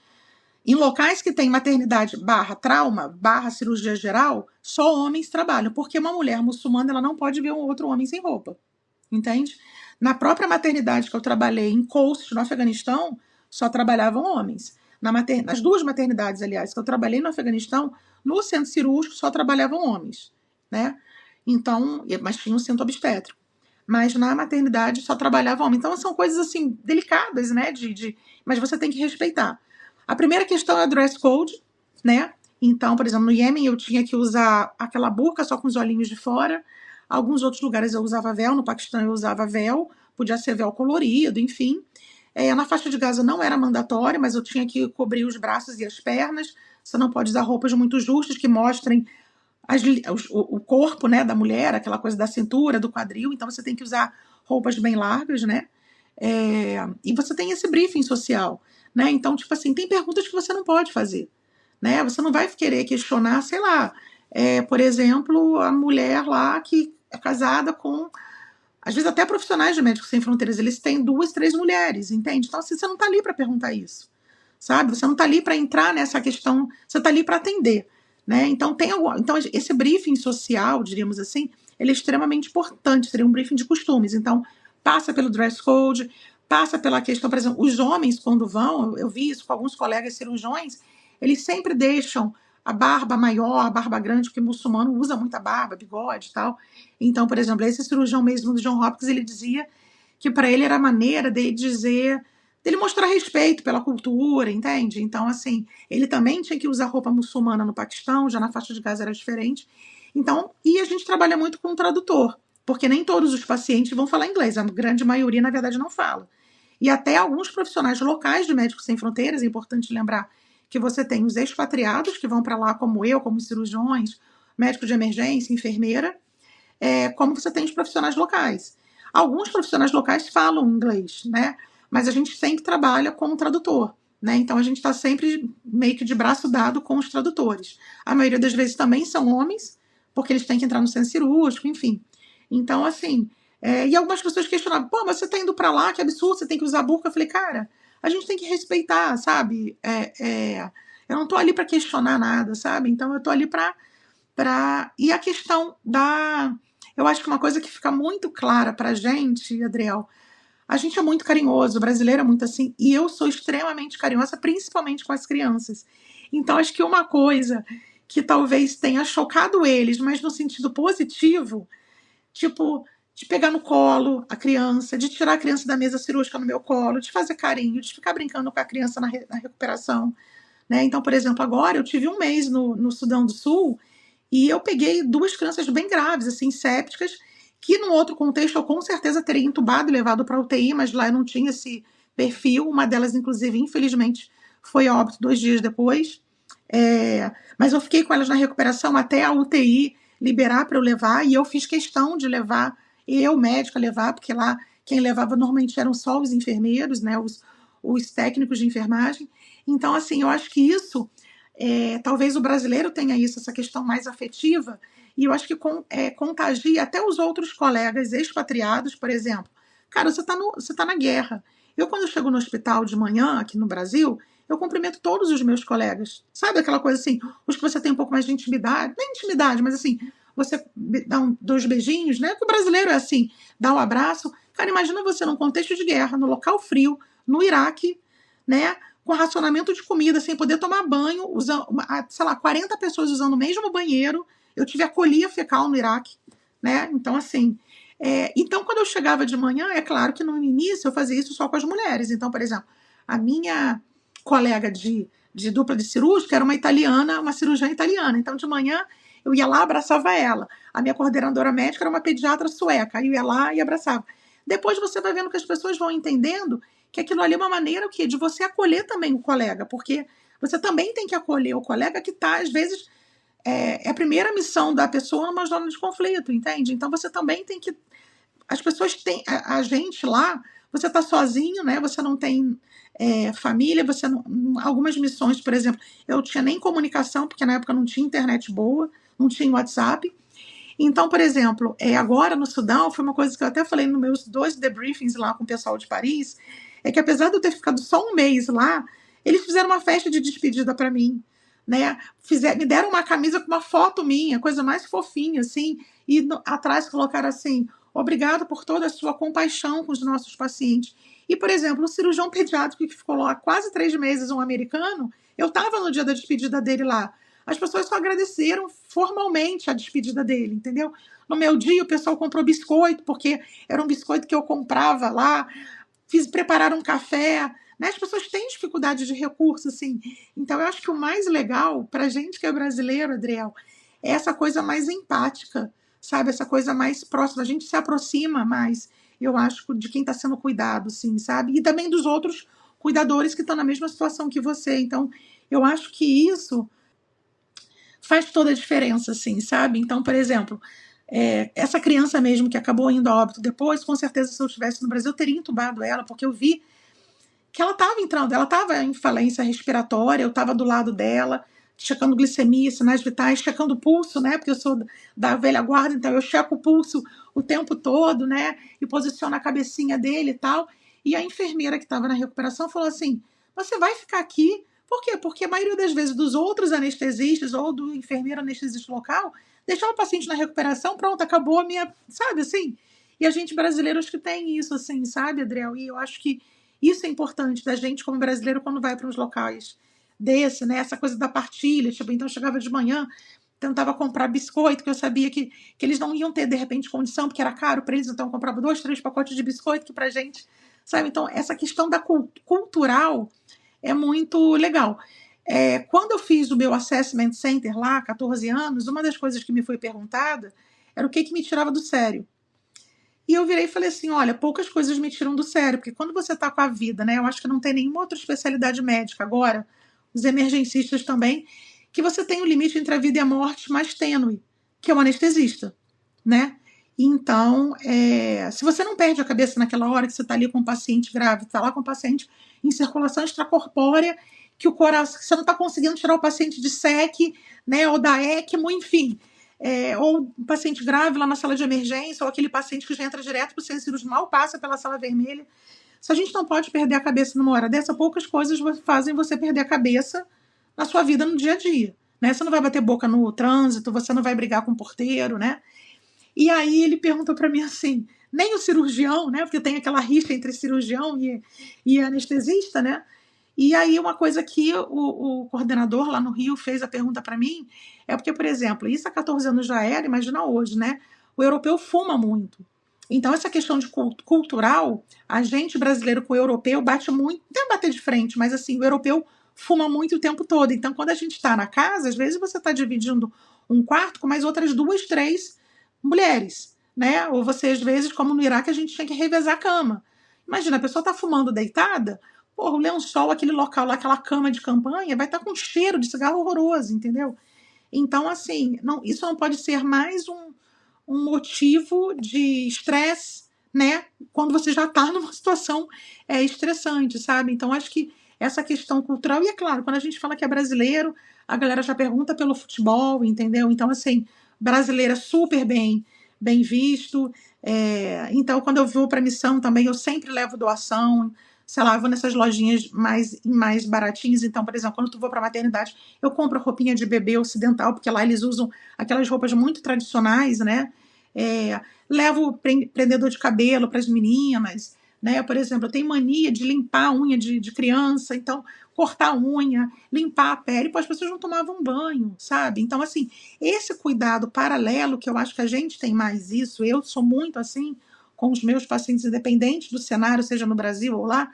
em locais que tem maternidade barra trauma, barra cirurgia geral, só homens trabalham. Porque uma mulher muçulmana ela não pode ver um outro homem sem roupa. Entende? Na própria maternidade que eu trabalhei em Khost, no Afeganistão, só trabalhavam homens. Nas duas maternidades, aliás, que eu trabalhei no Afeganistão, no centro cirúrgico só trabalhavam homens, né? Então, mas tinha um centro obstétrico. Mas na maternidade só trabalhava homem. Então são coisas assim delicadas, né? Mas você tem que respeitar. A primeira questão é o dress code, né? Então, por exemplo, no Iêmen eu tinha que usar aquela burca só com os olhinhos de fora. Alguns outros lugares eu usava véu, no Paquistão eu usava véu, podia ser véu colorido, enfim. Na faixa de Gaza não era mandatório, mas eu tinha que cobrir os braços e as pernas. Você não pode usar roupas muito justas que mostrem o corpo, né, da mulher, aquela coisa da cintura, do quadril. Então você tem que usar roupas bem largas, né? E você tem esse briefing social, né? Então, tipo assim, tem perguntas que você não pode fazer, né? Você não vai querer questionar, sei lá, por exemplo, a mulher lá que é casada com, às vezes até profissionais de Médicos Sem Fronteiras, eles têm 2, 3 mulheres, entende? Então, assim, você não está ali para perguntar isso, sabe? Você não está ali para entrar nessa questão, você está ali para atender, né? Então, então, esse briefing social, diríamos assim, ele é extremamente importante, seria um briefing de costumes. Então, passa pelo dress code, passa pela questão, por exemplo, os homens quando vão, eu vi isso com alguns colegas cirurgiões, eles sempre deixam a barba maior, a barba grande, porque o muçulmano usa muita barba, bigode e tal. Então, por exemplo, esse cirurgião mesmo do John Hopkins, ele dizia que para ele era a maneira dele dizer, dele mostrar respeito pela cultura, entende? Então, assim, ele também tinha que usar roupa muçulmana no Paquistão, já na faixa de Gaza era diferente. Então, e a gente trabalha muito com um tradutor, porque nem todos os pacientes vão falar inglês, a grande maioria, na verdade, não fala. E até alguns profissionais locais de Médicos Sem Fronteiras, é importante lembrar que você tem os expatriados que vão para lá, como eu, como cirurgiões, médico de emergência, enfermeira, como você tem os profissionais locais. Alguns profissionais locais falam inglês, né? Mas a gente sempre trabalha com o tradutor, né? Então a gente está sempre meio que de braço dado com os tradutores. A maioria das vezes também são homens, porque eles têm que entrar no centro cirúrgico, enfim. Então, assim, e algumas pessoas questionavam, pô, mas você está indo para lá, que absurdo, você tem que usar burca. Eu falei, cara, a gente tem que respeitar, sabe? Eu não estou ali para questionar nada, sabe? Então eu estou ali para. E a questão da. Eu acho que uma coisa que fica muito clara para a gente, Adriel, A gente é muito carinhoso, o brasileiro é muito assim, e eu sou extremamente carinhosa, principalmente com as crianças. Então, acho que uma coisa que talvez tenha chocado eles, mas no sentido positivo, tipo, de pegar no colo a criança, de tirar a criança da mesa cirúrgica no meu colo, de fazer carinho, de ficar brincando com a criança na recuperação. Né? Então, por exemplo, agora eu tive um mês no Sudão do Sul e eu peguei duas crianças bem graves, assim, sépticas, que num outro contexto eu com certeza teria entubado e levado para a UTI, mas lá eu não tinha esse perfil. Uma delas, inclusive, infelizmente, foi a óbito 2 dias depois. Mas eu fiquei com elas na recuperação até a UTI liberar para eu levar, e eu fiz questão de levar, eu, médica, levar, porque lá quem levava normalmente eram só os enfermeiros, né, os técnicos de enfermagem. Então, assim, eu acho que isso, talvez o brasileiro tenha isso, essa questão mais afetiva, e eu acho que contagia até os outros colegas expatriados, por exemplo. Cara, você tá na guerra. Eu, quando chego no hospital de manhã, aqui no Brasil, eu cumprimento todos os meus colegas. Sabe aquela coisa assim, os que você tem um pouco mais de intimidade, não é intimidade, mas assim, você dá dois beijinhos, né? Que o brasileiro é assim, dá um abraço. Cara, imagina você num contexto de guerra, no local frio, no Iraque, né? Com racionamento de comida, sem poder tomar banho, usando, sei lá, 40 pessoas usando o mesmo banheiro. Eu tive acolhia fecal no Iraque, né? Então, assim. Então, quando eu chegava de manhã, é claro que no início eu fazia isso só com as mulheres. Então, por exemplo, a minha colega de dupla de cirúrgica era uma italiana, uma cirurgiã italiana. Então, de manhã, eu ia lá, abraçava ela. A minha coordenadora médica era uma pediatra sueca. Aí eu ia lá e abraçava. Depois você vai vendo que as pessoas vão entendendo que aquilo ali é uma maneira o quê? De você acolher também o colega, porque você também tem que acolher o colega que está, às vezes, é a primeira missão da pessoa numa zona de conflito, entende? Então você também tem que. As pessoas têm. A gente lá, você está sozinho, né? Você não tem família, você não. Algumas missões, por exemplo, eu tinha nem comunicação, porque na época não tinha internet boa, não tinha WhatsApp. Então, por exemplo, agora no Sudão, foi uma coisa que eu até falei nos meus 2 debriefings lá com o pessoal de Paris, é que apesar de eu ter ficado só um mês lá, eles fizeram uma festa de despedida para mim, né? Me deram uma camisa com uma foto minha, coisa mais fofinha, assim, e atrás colocaram assim, obrigado por toda a sua compaixão com os nossos pacientes. E, por exemplo, o cirurgião pediátrico que ficou lá quase 3 meses, um americano, eu estava no dia da despedida dele lá. As pessoas só agradeceram formalmente a despedida dele, entendeu? No meu dia, o pessoal comprou biscoito, porque era um biscoito que eu comprava lá, prepararam um café, né? As pessoas têm dificuldade de recurso, assim. Então, eu acho que o mais legal, pra gente que é brasileiro, Adriel, é essa coisa mais empática, sabe? Essa coisa mais próxima. A gente se aproxima mais, eu acho, de quem está sendo cuidado, assim, sabe? E também dos outros cuidadores que estão na mesma situação que você. Então, eu acho que isso faz toda a diferença, assim, sabe? Então, por exemplo, essa criança mesmo que acabou indo a óbito depois, com certeza, se eu estivesse no Brasil, eu teria entubado ela, porque eu vi que ela estava entrando, ela estava em falência respiratória, eu estava do lado dela, checando glicemia, sinais vitais, checando o pulso, né? Porque eu sou da velha guarda, então eu checo o pulso o tempo todo, né? E posiciono a cabecinha dele e tal. E a enfermeira que estava na recuperação falou assim: você vai ficar aqui? Por quê? Porque a maioria das vezes dos outros anestesistas ou do enfermeiro anestesista local deixava o paciente na recuperação, pronto, acabou a minha, sabe assim? E a gente brasileiro acho que tem isso, assim, sabe, Adriel? E eu acho que isso é importante da gente como brasileiro quando vai para uns locais desse, né? Essa coisa da partilha, tipo, então eu chegava de manhã, tentava comprar biscoito, que eu sabia que eles não iam ter, de repente, condição, porque era caro para eles, então eu comprava 2, 3 pacotes de biscoito, que pra gente, sabe? Então, essa questão da cultural é muito legal. Quando eu fiz o meu assessment center lá, 14 anos, uma das coisas que me foi perguntada era o que me tirava do sério. E eu virei e falei assim, olha, poucas coisas me tiram do sério, porque quando você está com a vida, né, eu acho que não tem nenhuma outra especialidade médica agora, os emergencistas também, que você tem o limite entre a vida e a morte mais tênue, que é o anestesista, né? Então, se você não perde a cabeça naquela hora que você está ali com um paciente grave, está lá com um paciente em circulação extracorpórea, que o coração, que você não está conseguindo tirar o paciente de SEC, né, ou da ECMO, enfim, ou um paciente grave lá na sala de emergência, ou aquele paciente que já entra direto para o centro cirúrgico, mal passa pela sala vermelha. Se a gente não pode perder a cabeça numa hora dessa, poucas coisas fazem você perder a cabeça na sua vida no dia a dia. Né? Você não vai bater boca no trânsito, você não vai brigar com o porteiro, né? E aí ele perguntou para mim assim, nem o cirurgião, né? Porque tem aquela rixa entre cirurgião e anestesista, né? E aí uma coisa que o coordenador lá no Rio fez a pergunta para mim é porque, por exemplo, isso há 14 anos já era, imagina hoje, né? O europeu fuma muito. Então, essa questão de cultural, a gente brasileiro com o europeu bate muito, não tem bater de frente, mas assim, o europeu fuma muito o tempo todo. Então, quando a gente está na casa, às vezes você está dividindo um quarto com mais outras duas, três mulheres, né? Ou você, às vezes, como no Iraque, a gente tinha que revezar a cama. Imagina, a pessoa está fumando deitada, porra, o lençol, aquele local lá, aquela cama de campanha, vai estar com cheiro de cigarro horroroso, entendeu? Então, assim, não, isso não pode ser mais um motivo de estresse, né? Quando você já está numa situação estressante, sabe? Então, acho que essa questão cultural, e é claro, quando a gente fala que é brasileiro, a galera já pergunta pelo futebol, entendeu? Então, assim, brasileiro é super bem visto. Então, quando eu vou para missão também, eu sempre levo doação. Sei lá, eu vou nessas lojinhas mais baratinhas. Então, por exemplo, quando tu vou para maternidade, eu compro roupinha de bebê ocidental, porque lá eles usam aquelas roupas muito tradicionais, né? Levo prendedor de cabelo para as meninas, né? Por exemplo, eu tenho mania de limpar a unha de criança, então cortar a unha, limpar a pele, pô, as pessoas não tomavam banho, sabe? Então, assim, esse cuidado paralelo, que eu acho que a gente tem mais isso, eu sou muito assim com os meus pacientes, independente do cenário, seja no Brasil ou lá,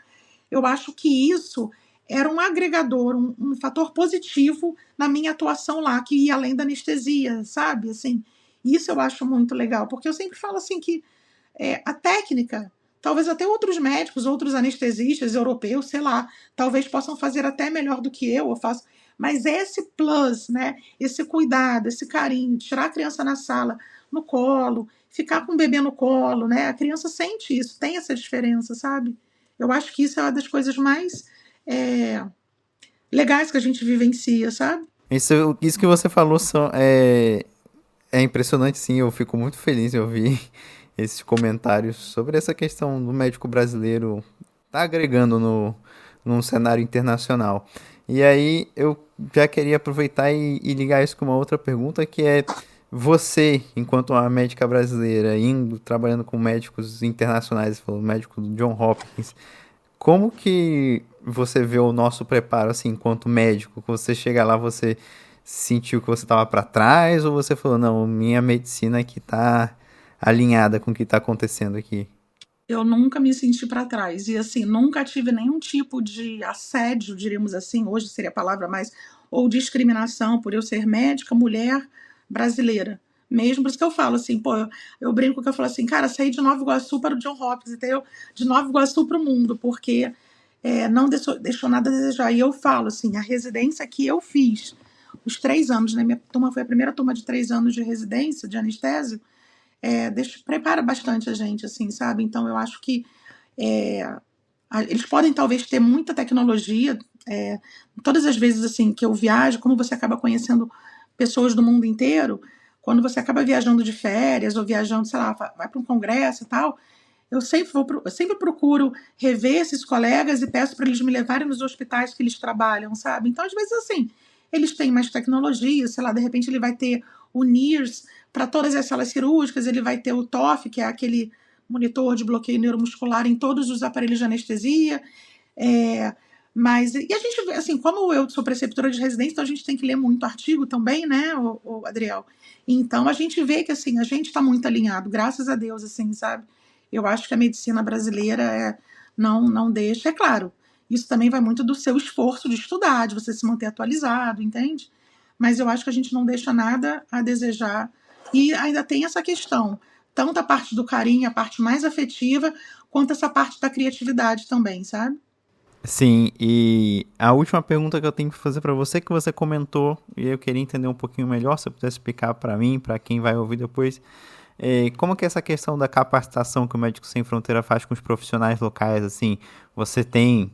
eu acho que isso era um agregador, um fator positivo na minha atuação lá, que ia além da anestesia, sabe? Assim, isso eu acho muito legal, porque eu sempre falo assim que a técnica, talvez até outros médicos, outros anestesistas europeus, sei lá, talvez possam fazer até melhor do que eu faço, mas esse plus, né, esse cuidado, esse carinho, tirar a criança na sala, no colo, ficar com o bebê no colo, né, a criança sente isso, tem essa diferença, sabe? Eu acho que isso é uma das coisas mais legais que a gente vivencia, sabe? Isso que você falou é impressionante, sim. Eu fico muito feliz em ouvir esses comentários sobre essa questão do médico brasileiro tá agregando num cenário internacional. E aí eu já queria aproveitar e ligar isso com uma outra pergunta, que é você, enquanto uma médica brasileira, trabalhando com médicos internacionais, você falou, médico do John Hopkins, como que você vê o nosso preparo, assim, enquanto médico? Você chega lá, você sentiu que você estava para trás, ou você falou, não, minha medicina aqui tá alinhada com o que está acontecendo aqui? Eu nunca me senti para trás. E assim, nunca tive nenhum tipo de assédio, diríamos assim, hoje seria a palavra mais, ou discriminação por eu ser médica, mulher, brasileira. Mesmo, por isso que eu falo assim, pô, eu brinco que eu falo assim, cara, saí de Nova Iguaçu para o John Hopkins, entendeu? De Nova Iguaçu para o mundo, porque não deixou nada a desejar. E eu falo assim, a residência que eu fiz, os 3 anos, né? Minha turma foi a primeira turma de 3 anos de residência, de anestésio, prepara bastante a gente, assim, sabe? Então, eu acho que eles podem talvez ter muita tecnologia. Todas as vezes assim que eu viajo, como você acaba conhecendo pessoas do mundo inteiro, quando você acaba viajando de férias ou viajando, sei lá, vai para um congresso e tal, eu sempre procuro rever esses colegas e peço para eles me levarem nos hospitais que eles trabalham, sabe? Então, às vezes, assim, eles têm mais tecnologia, sei lá, de repente ele vai ter o NIRS para todas as salas cirúrgicas, ele vai ter o TOF, que é aquele monitor de bloqueio neuromuscular em todos os aparelhos de anestesia. Mas, e a gente, assim, como eu sou preceptora de residência, então a gente tem que ler muito artigo também, né, o Adriel? Então a gente vê que, assim, a gente está muito alinhado, graças a Deus, assim, sabe? Eu acho que a medicina brasileira não deixa, é claro, isso também vai muito do seu esforço de estudar, de você se manter atualizado, entende? Mas eu acho que a gente não deixa nada a desejar. E ainda tem essa questão, tanto a parte do carinho, a parte mais afetiva, quanto essa parte da criatividade também, sabe? Sim, e a última pergunta que eu tenho que fazer para você, que você comentou, e eu queria entender um pouquinho melhor, se você pudesse explicar para mim, para quem vai ouvir depois, como que é essa questão da capacitação que o Médicos Sem Fronteira faz com os profissionais locais, assim, você tem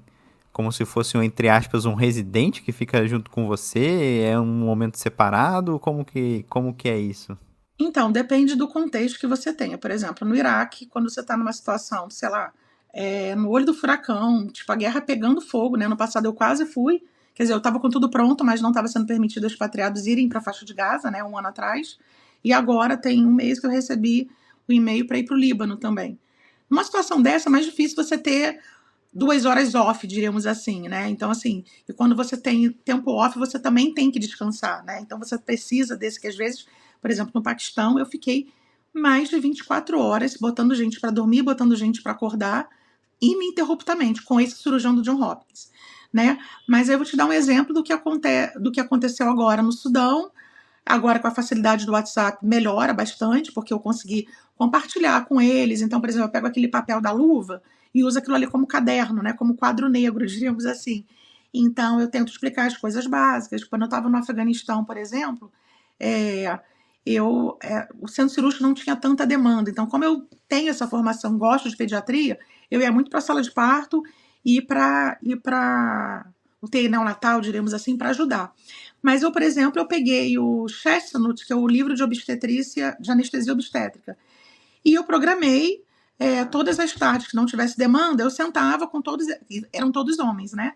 como se fosse, entre aspas, um residente que fica junto com você, é um momento separado, como que é isso? Então, depende do contexto que você tenha. Por exemplo, no Iraque, quando você está numa situação, sei lá, no olho do furacão, tipo a guerra pegando fogo, né? No passado eu quase fui, quer dizer, eu estava com tudo pronto, mas não estava sendo permitido aos expatriados irem para a faixa de Gaza, né? Um ano atrás. E agora tem um mês que eu recebi o e-mail para ir para o Líbano também. Numa situação dessa, é mais difícil você ter 2 horas off, diríamos assim, né? Então, assim, e quando você tem tempo off, você também tem que descansar, né? Então, você precisa desse, que às vezes, por exemplo, no Paquistão, eu fiquei mais de 24 horas botando gente para dormir, botando gente para acordar, ininterruptamente, com esse cirurgião do John Hopkins, né? Mas aí eu vou te dar um exemplo do que aconteceu agora no Sudão. Agora, com a facilidade do WhatsApp, melhora bastante, porque eu consegui compartilhar com eles. Então, por exemplo, eu pego aquele papel da luva e uso aquilo ali como caderno, né? Como quadro negro, diríamos assim. Então, eu tento explicar as coisas básicas. Quando eu estava no Afeganistão, por exemplo, o centro cirúrgico não tinha tanta demanda. Então, como eu tenho essa formação, gosto de pediatria, eu ia muito para a sala de parto e para UTI neonatal, diríamos assim, para ajudar. Mas eu, por exemplo, eu peguei o Chestnut, que é o livro de obstetrícia, de anestesia obstétrica, e eu programei todas as tardes que não tivesse demanda, eu sentava com todos, eram todos homens, né?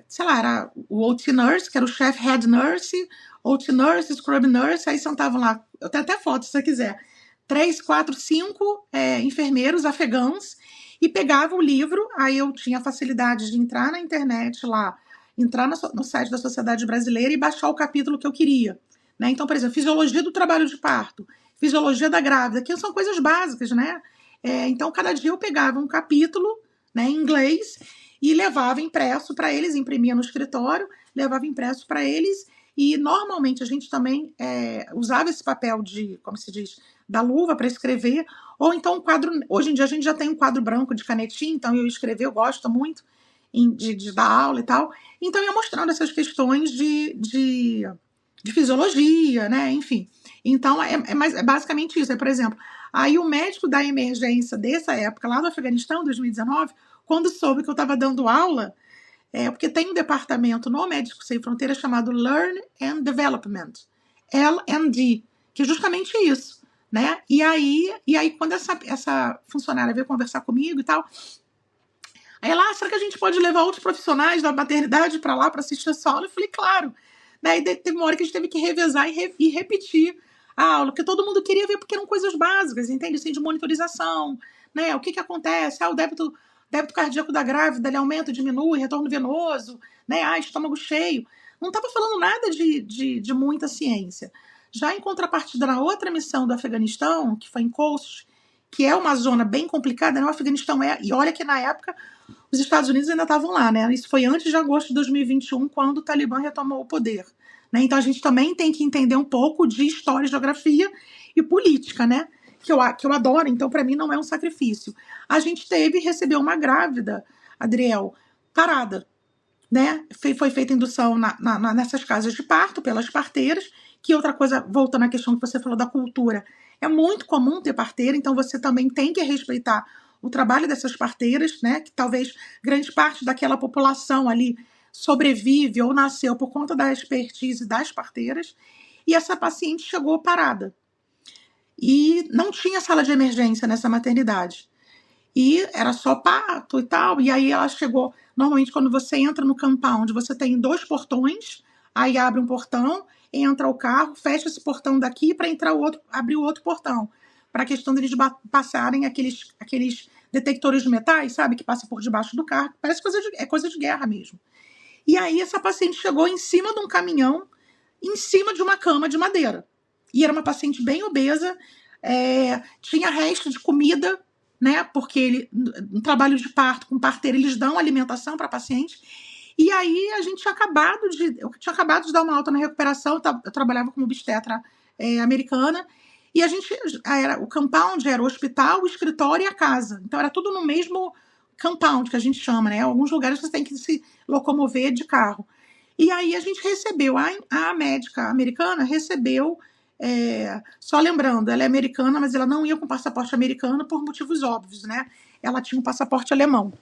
Sei lá, era o OT Nurse, que era o chefe head nurse, OT Nurse, Scrub Nurse, aí sentavam lá, eu tenho até foto se você quiser, 3, 4, 5 enfermeiros afegãos, e pegava o livro, aí eu tinha a facilidade de entrar na internet lá, entrar no site da Sociedade Brasileira e baixar o capítulo que eu queria, né? Então, por exemplo, fisiologia do trabalho de parto, fisiologia da grávida, que são coisas básicas, né? Então, cada dia eu pegava um capítulo, né, em inglês e levava impresso para eles, imprimia no escritório, levava impresso para eles, e normalmente a gente também usava esse papel de, como se diz, da luva para escrever, ou então um quadro. Hoje em dia a gente já tem um quadro branco de canetinha, então eu escrever, eu gosto muito de dar aula e tal. Então eu ia mostrando essas questões de fisiologia, né? Enfim. Então é basicamente isso. Por exemplo, aí o médico da emergência dessa época, lá do Afeganistão, 2019, quando soube que eu estava dando aula, porque tem um departamento no Médicos Sem Fronteiras chamado Learn and Development, L&D, que é justamente isso, né? E aí quando essa funcionária veio conversar comigo e tal, aí ela, será que a gente pode levar outros profissionais da maternidade para lá para assistir essa aula? Eu falei, claro. Daí teve uma hora que a gente teve que revezar e repetir a aula, porque todo mundo queria ver, porque eram coisas básicas, entende? Assim, de monitorização, né? O que acontece? O débito cardíaco da grávida, ele aumenta, diminui, retorno venoso, né? Estômago cheio. Não estava falando nada de muita ciência. Já em contrapartida, na outra missão do Afeganistão, que foi em Khost, que é uma zona bem complicada, né? O Afeganistão e olha que na época os Estados Unidos ainda estavam lá, né? Isso foi antes de agosto de 2021, quando o Talibã retomou o poder, né? Então a gente também tem que entender um pouco de história, geografia e política, né? Que eu adoro, então para mim não é um sacrifício. A gente recebeu uma grávida, Adriel, parada, né? Foi feita indução nessas casas de parto pelas parteiras, que outra coisa, voltando à questão que você falou da cultura, é muito comum ter parteira, então você também tem que respeitar o trabalho dessas parteiras, né? Que talvez grande parte daquela população ali sobrevive ou nasceu por conta da expertise das parteiras, e essa paciente chegou parada. E não tinha sala de emergência nessa maternidade. E era só parto e tal. E aí ela chegou. Normalmente, quando você entra no compound, você tem 2 portões. Aí abre um portão, entra o carro, fecha esse portão daqui para entrar abrir o outro portão. Para a questão deles passarem aqueles detectores de metais, sabe? Que passam por debaixo do carro. Parece coisa de guerra mesmo. E aí essa paciente chegou em cima de um caminhão, em cima de uma cama de madeira. E era uma paciente bem obesa, tinha resto de comida, né? Porque no trabalho de parto, com parteira, eles dão alimentação para a paciente. E aí eu tinha acabado de dar uma alta na recuperação, eu trabalhava como obstetra americana, e o compound era o hospital, o escritório e a casa. Então era tudo no mesmo compound, que a gente chama, né? Alguns lugares você tem que se locomover de carro. E aí a gente recebeu, a médica americana recebeu, só lembrando, ela é americana, mas ela não ia com passaporte americano por motivos óbvios, né? Ela tinha um passaporte alemão.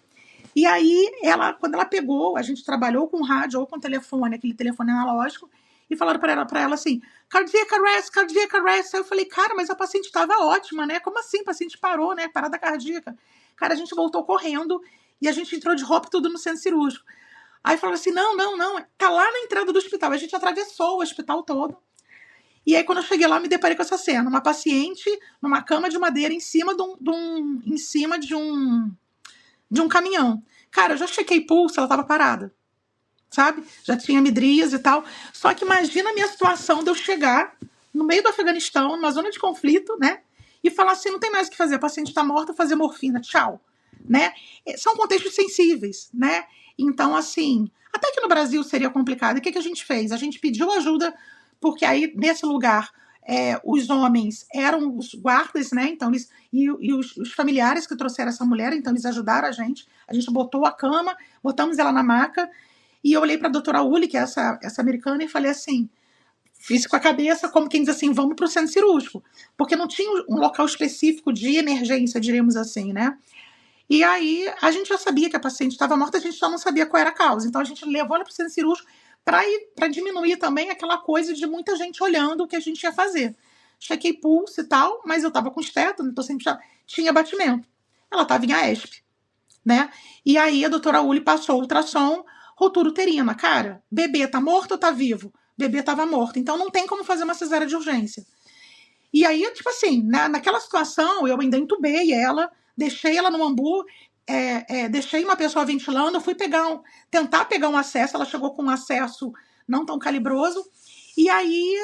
E aí, quando ela pegou, a gente trabalhou com rádio ou com telefone, aquele telefone analógico, e falaram para ela assim, cardiac arrest. Aí eu falei, cara, mas a paciente estava ótima, né? Como assim? A paciente parou, né? Parada cardíaca. Cara, a gente voltou correndo e a gente entrou de roupa tudo no centro cirúrgico. Aí falaram assim, não, tá lá na entrada do hospital. A gente atravessou o hospital todo. E aí, quando eu cheguei lá, eu me deparei com essa cena. Uma paciente numa cama de madeira em cima de um caminhão. Cara, eu já chequei pulso, ela tava parada, sabe? Já tinha midrias e tal. Só que imagina a minha situação de eu chegar no meio do Afeganistão, numa zona de conflito, né? E falar assim, não tem mais o que fazer, a paciente está morta, fazer morfina, tchau. Né? São contextos sensíveis, né? Então, assim, até que no Brasil seria complicado. E o que a gente fez? A gente pediu ajuda, porque aí, nesse lugar, os homens eram os guardas, né? Então, os familiares que trouxeram essa mulher, então eles ajudaram a gente botou a cama, botamos ela na maca, e eu olhei para a doutora Uli, que é essa americana, e falei assim, fiz com a cabeça como quem diz assim, vamos para o centro cirúrgico, porque não tinha um local específico de emergência, diríamos assim, né? E aí a gente já sabia que a paciente estava morta, a gente só não sabia qual era a causa. Então a gente levou ela para o centro cirúrgico para diminuir também aquela coisa de muita gente olhando o que a gente ia fazer. Chequei pulso e tal, mas eu estava com esteto, então sempre tinha batimento. Ela estava em AESP, né? E aí a doutora Uli passou o ultrassom, rotura uterina. Cara, bebê tá morto ou tá vivo? Bebê tava morto, então não tem como fazer uma cesárea de urgência. E aí, tipo assim, naquela situação, eu ainda entubei ela, deixei ela no ambu, deixei uma pessoa ventilando, eu fui tentar pegar um acesso, ela chegou com um acesso não tão calibroso, e aí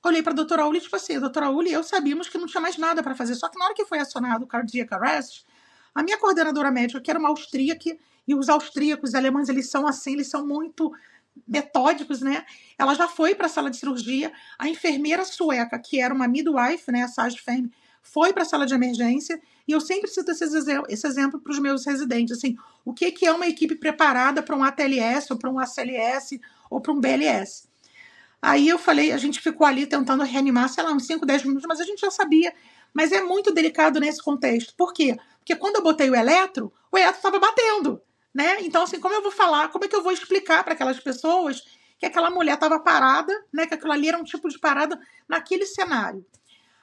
olhei para a doutora Uli, tipo assim, a doutora Uli e eu sabíamos que não tinha mais nada para fazer, só que na hora que foi acionado o cardiac arrest, a minha coordenadora médica, que era uma austríaca, e os austríacos, os alemães, eles são assim, eles são muito metódicos, né? Ela já foi para a sala de cirurgia, a enfermeira sueca, que era uma midwife, né, a Sage Femme, foi para a sala de emergência, e eu sempre cito esse exemplo para os meus residentes, assim, o que é uma equipe preparada para um ATLS, ou para um ACLS, ou para um BLS. Aí eu falei, a gente ficou ali tentando reanimar, sei lá, uns 5, 10 minutos, mas a gente já sabia, mas é muito delicado nesse contexto. Por quê? Porque quando eu botei o eletro estava batendo, né? Então, assim, como eu vou falar, como é que eu vou explicar para aquelas pessoas que aquela mulher estava parada, né? Que aquilo ali era um tipo de parada naquele cenário.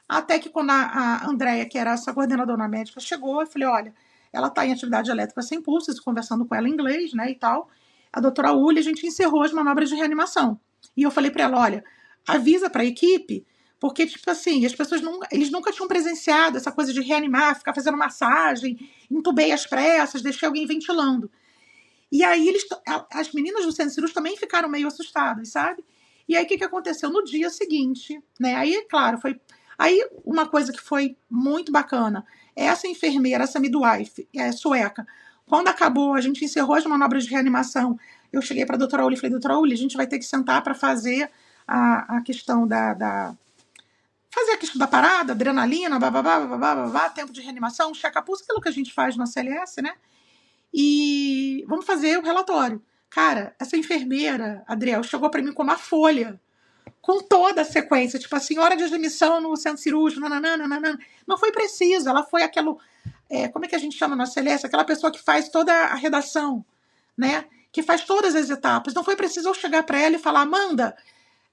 Até que quando a Andrea, que era essa coordenadora médica, chegou, eu falei, olha, ela está em atividade elétrica sem pulso, conversando com ela em inglês, né, e tal. A doutora Uli, a gente encerrou as manobras de reanimação. E eu falei para ela, olha, avisa para a equipe, porque, tipo assim, as pessoas eles nunca tinham presenciado essa coisa de reanimar, ficar fazendo massagem, entubei às pressas, deixei alguém ventilando. E aí as meninas do centro cirúrgico também ficaram meio assustadas, sabe? E aí o que aconteceu? No dia seguinte, né? Aí, claro, Aí uma coisa que foi muito bacana, essa enfermeira, essa midwife, sueca, quando acabou, a gente encerrou as manobras de reanimação, eu cheguei para a doutora Uli e falei, doutora Uli, a gente vai ter que sentar para fazer a questão fazer a questão da parada, adrenalina, tempo de reanimação, checa-pulso, aquilo que a gente faz na CLS, né? E vamos fazer o relatório. Cara, essa enfermeira, Adriel, chegou para mim com uma folha, com toda a sequência, tipo assim, hora de admissão no centro cirúrgico, nananana. Não foi preciso, ela foi aquela, como é que a gente chama na CLS? Aquela pessoa que faz toda a redação, né? Que faz todas as etapas. Não foi preciso eu chegar para ela e falar, Amanda,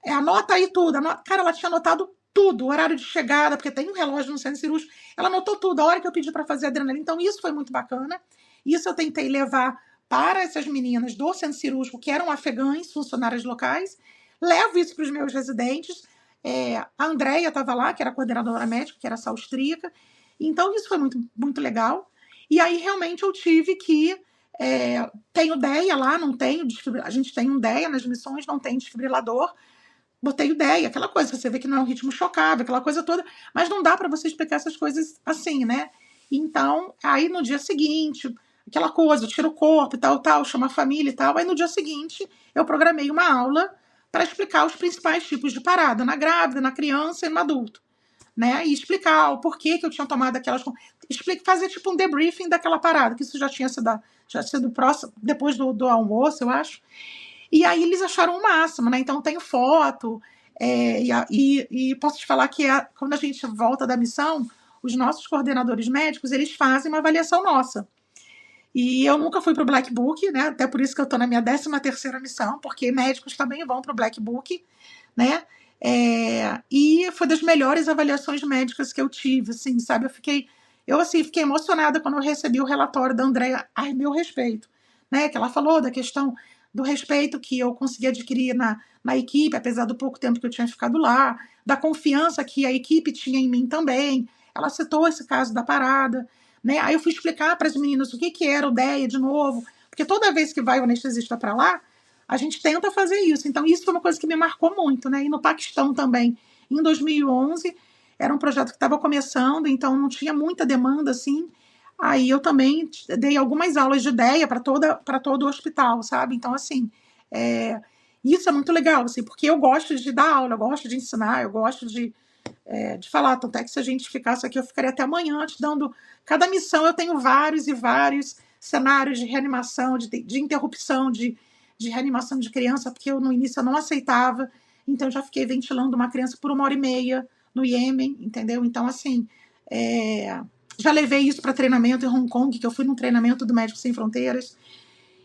anota aí tudo. Cara, ela tinha anotado tudo, o horário de chegada, porque tem um relógio no centro cirúrgico, ela anotou tudo, a hora que eu pedi para fazer adrenalina. Então, isso foi muito bacana. Isso eu tentei levar para essas meninas do centro cirúrgico, que eram afegãs, funcionárias locais. Levo isso para os meus residentes. A Andrea estava lá, que era a coordenadora médica, que era essa austríaca. Então, isso foi muito, muito legal. E aí, realmente, eu tive que... tenho DEA lá, não tenho... A gente tem um DEA nas missões, não tem desfibrilador. Botei o DEA, aquela coisa, você vê que não é um ritmo chocável, aquela coisa toda. Mas não dá para você explicar essas coisas assim, né? Então, aí no dia seguinte... aquela coisa, tira o corpo e tal, chama a família e tal. Aí no dia seguinte, eu programei uma aula para explicar os principais tipos de parada, na grávida, na criança e no adulto, né? E explicar o porquê que eu tinha tomado aquelas... fazer tipo um debriefing daquela parada, que isso já tinha sido próximo, depois do almoço, eu acho. E aí eles acharam o máximo, né? Então tenho foto, e posso te falar que quando a gente volta da missão, os nossos coordenadores médicos, eles fazem uma avaliação nossa. E eu nunca fui para o Black Book, né? Até por isso que eu estou na minha 13ª missão, porque médicos também vão para o Black Book, né? E foi das melhores avaliações médicas que eu tive, assim, sabe? Eu fiquei emocionada quando eu recebi o relatório da Andrea a meu respeito, né? Que ela falou da questão do respeito que eu consegui adquirir na equipe, apesar do pouco tempo que eu tinha ficado lá, da confiança que a equipe tinha em mim também. Ela citou esse caso da parada, né? Aí eu fui explicar para as meninas o que era o DEA de novo, porque toda vez que vai o anestesista para lá, a gente tenta fazer isso. Então, isso foi uma coisa que me marcou muito, né? E no Paquistão também, em 2011, era um projeto que estava começando, então não tinha muita demanda, assim. Aí eu também dei algumas aulas de DEA para todo o hospital, sabe? Então, assim, isso é muito legal, assim, porque eu gosto de dar aula, eu gosto de ensinar, eu gosto de falar. Tanto é que se a gente ficasse aqui, eu ficaria até amanhã te dando... Cada missão eu tenho vários e vários cenários de reanimação, de interrupção, de reanimação de criança, porque no início eu não aceitava, então eu já fiquei ventilando uma criança por 1h30 no Iêmen, entendeu? Então, assim, já levei isso para treinamento em Hong Kong, que eu fui num treinamento do Médicos Sem Fronteiras.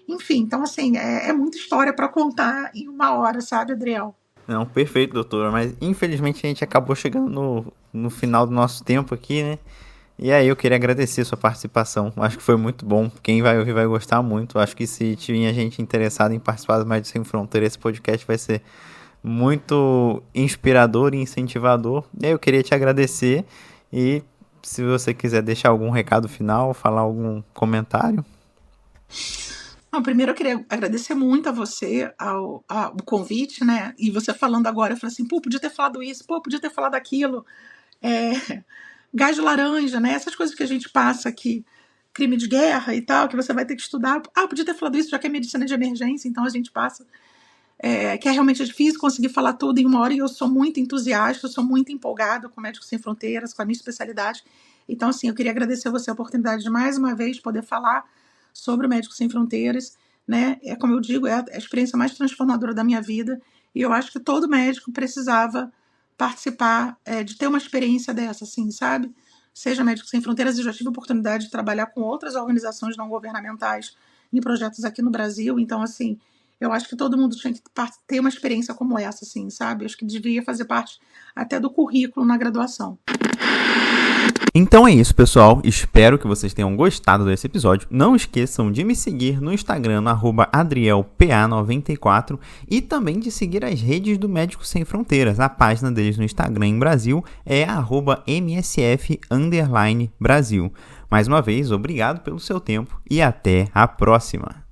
Enfim, então, assim, é muita história para contar em 1 hora, sabe, Adriel? Não, perfeito, doutora, mas infelizmente a gente acabou chegando no final do nosso tempo aqui, né? E aí eu queria agradecer a sua participação, acho que foi muito bom, quem vai ouvir vai gostar muito, acho que se tiver gente interessada em participar do Médicos Sem Fronteiras, esse podcast vai ser muito inspirador e incentivador. E aí eu queria te agradecer e se você quiser deixar algum recado final, falar algum comentário. Não, primeiro eu queria agradecer muito a você o convite, né? E você falando agora, eu falei assim, podia ter falado isso, podia ter falado aquilo. Gás de laranja, né? Essas coisas que a gente passa aqui, crime de guerra e tal, que você vai ter que estudar. Podia ter falado isso, já que é medicina de emergência, então a gente passa. Que realmente difícil conseguir falar tudo em 1 hora, e eu sou muito entusiasta, eu sou muito empolgada com Médicos Sem Fronteiras, com a minha especialidade. Então, assim, eu queria agradecer a você a oportunidade de, mais uma vez, poder falar sobre o Médicos Sem Fronteiras, né? Como eu digo, é a experiência mais transformadora da minha vida, e eu acho que todo médico precisava participar, de ter uma experiência dessa, assim, sabe? Seja Médicos Sem Fronteiras, eu já tive a oportunidade de trabalhar com outras organizações não governamentais em projetos aqui no Brasil, então, assim, eu acho que todo mundo tinha que ter uma experiência como essa, assim, sabe? Eu acho que devia fazer parte até do currículo na graduação. Então é isso, pessoal. Espero que vocês tenham gostado desse episódio. Não esqueçam de me seguir no Instagram, no @adrielpa94, e também de seguir as redes do Médicos Sem Fronteiras. A página deles no Instagram em Brasil é @msf_Brasil. Mais uma vez, obrigado pelo seu tempo e até a próxima.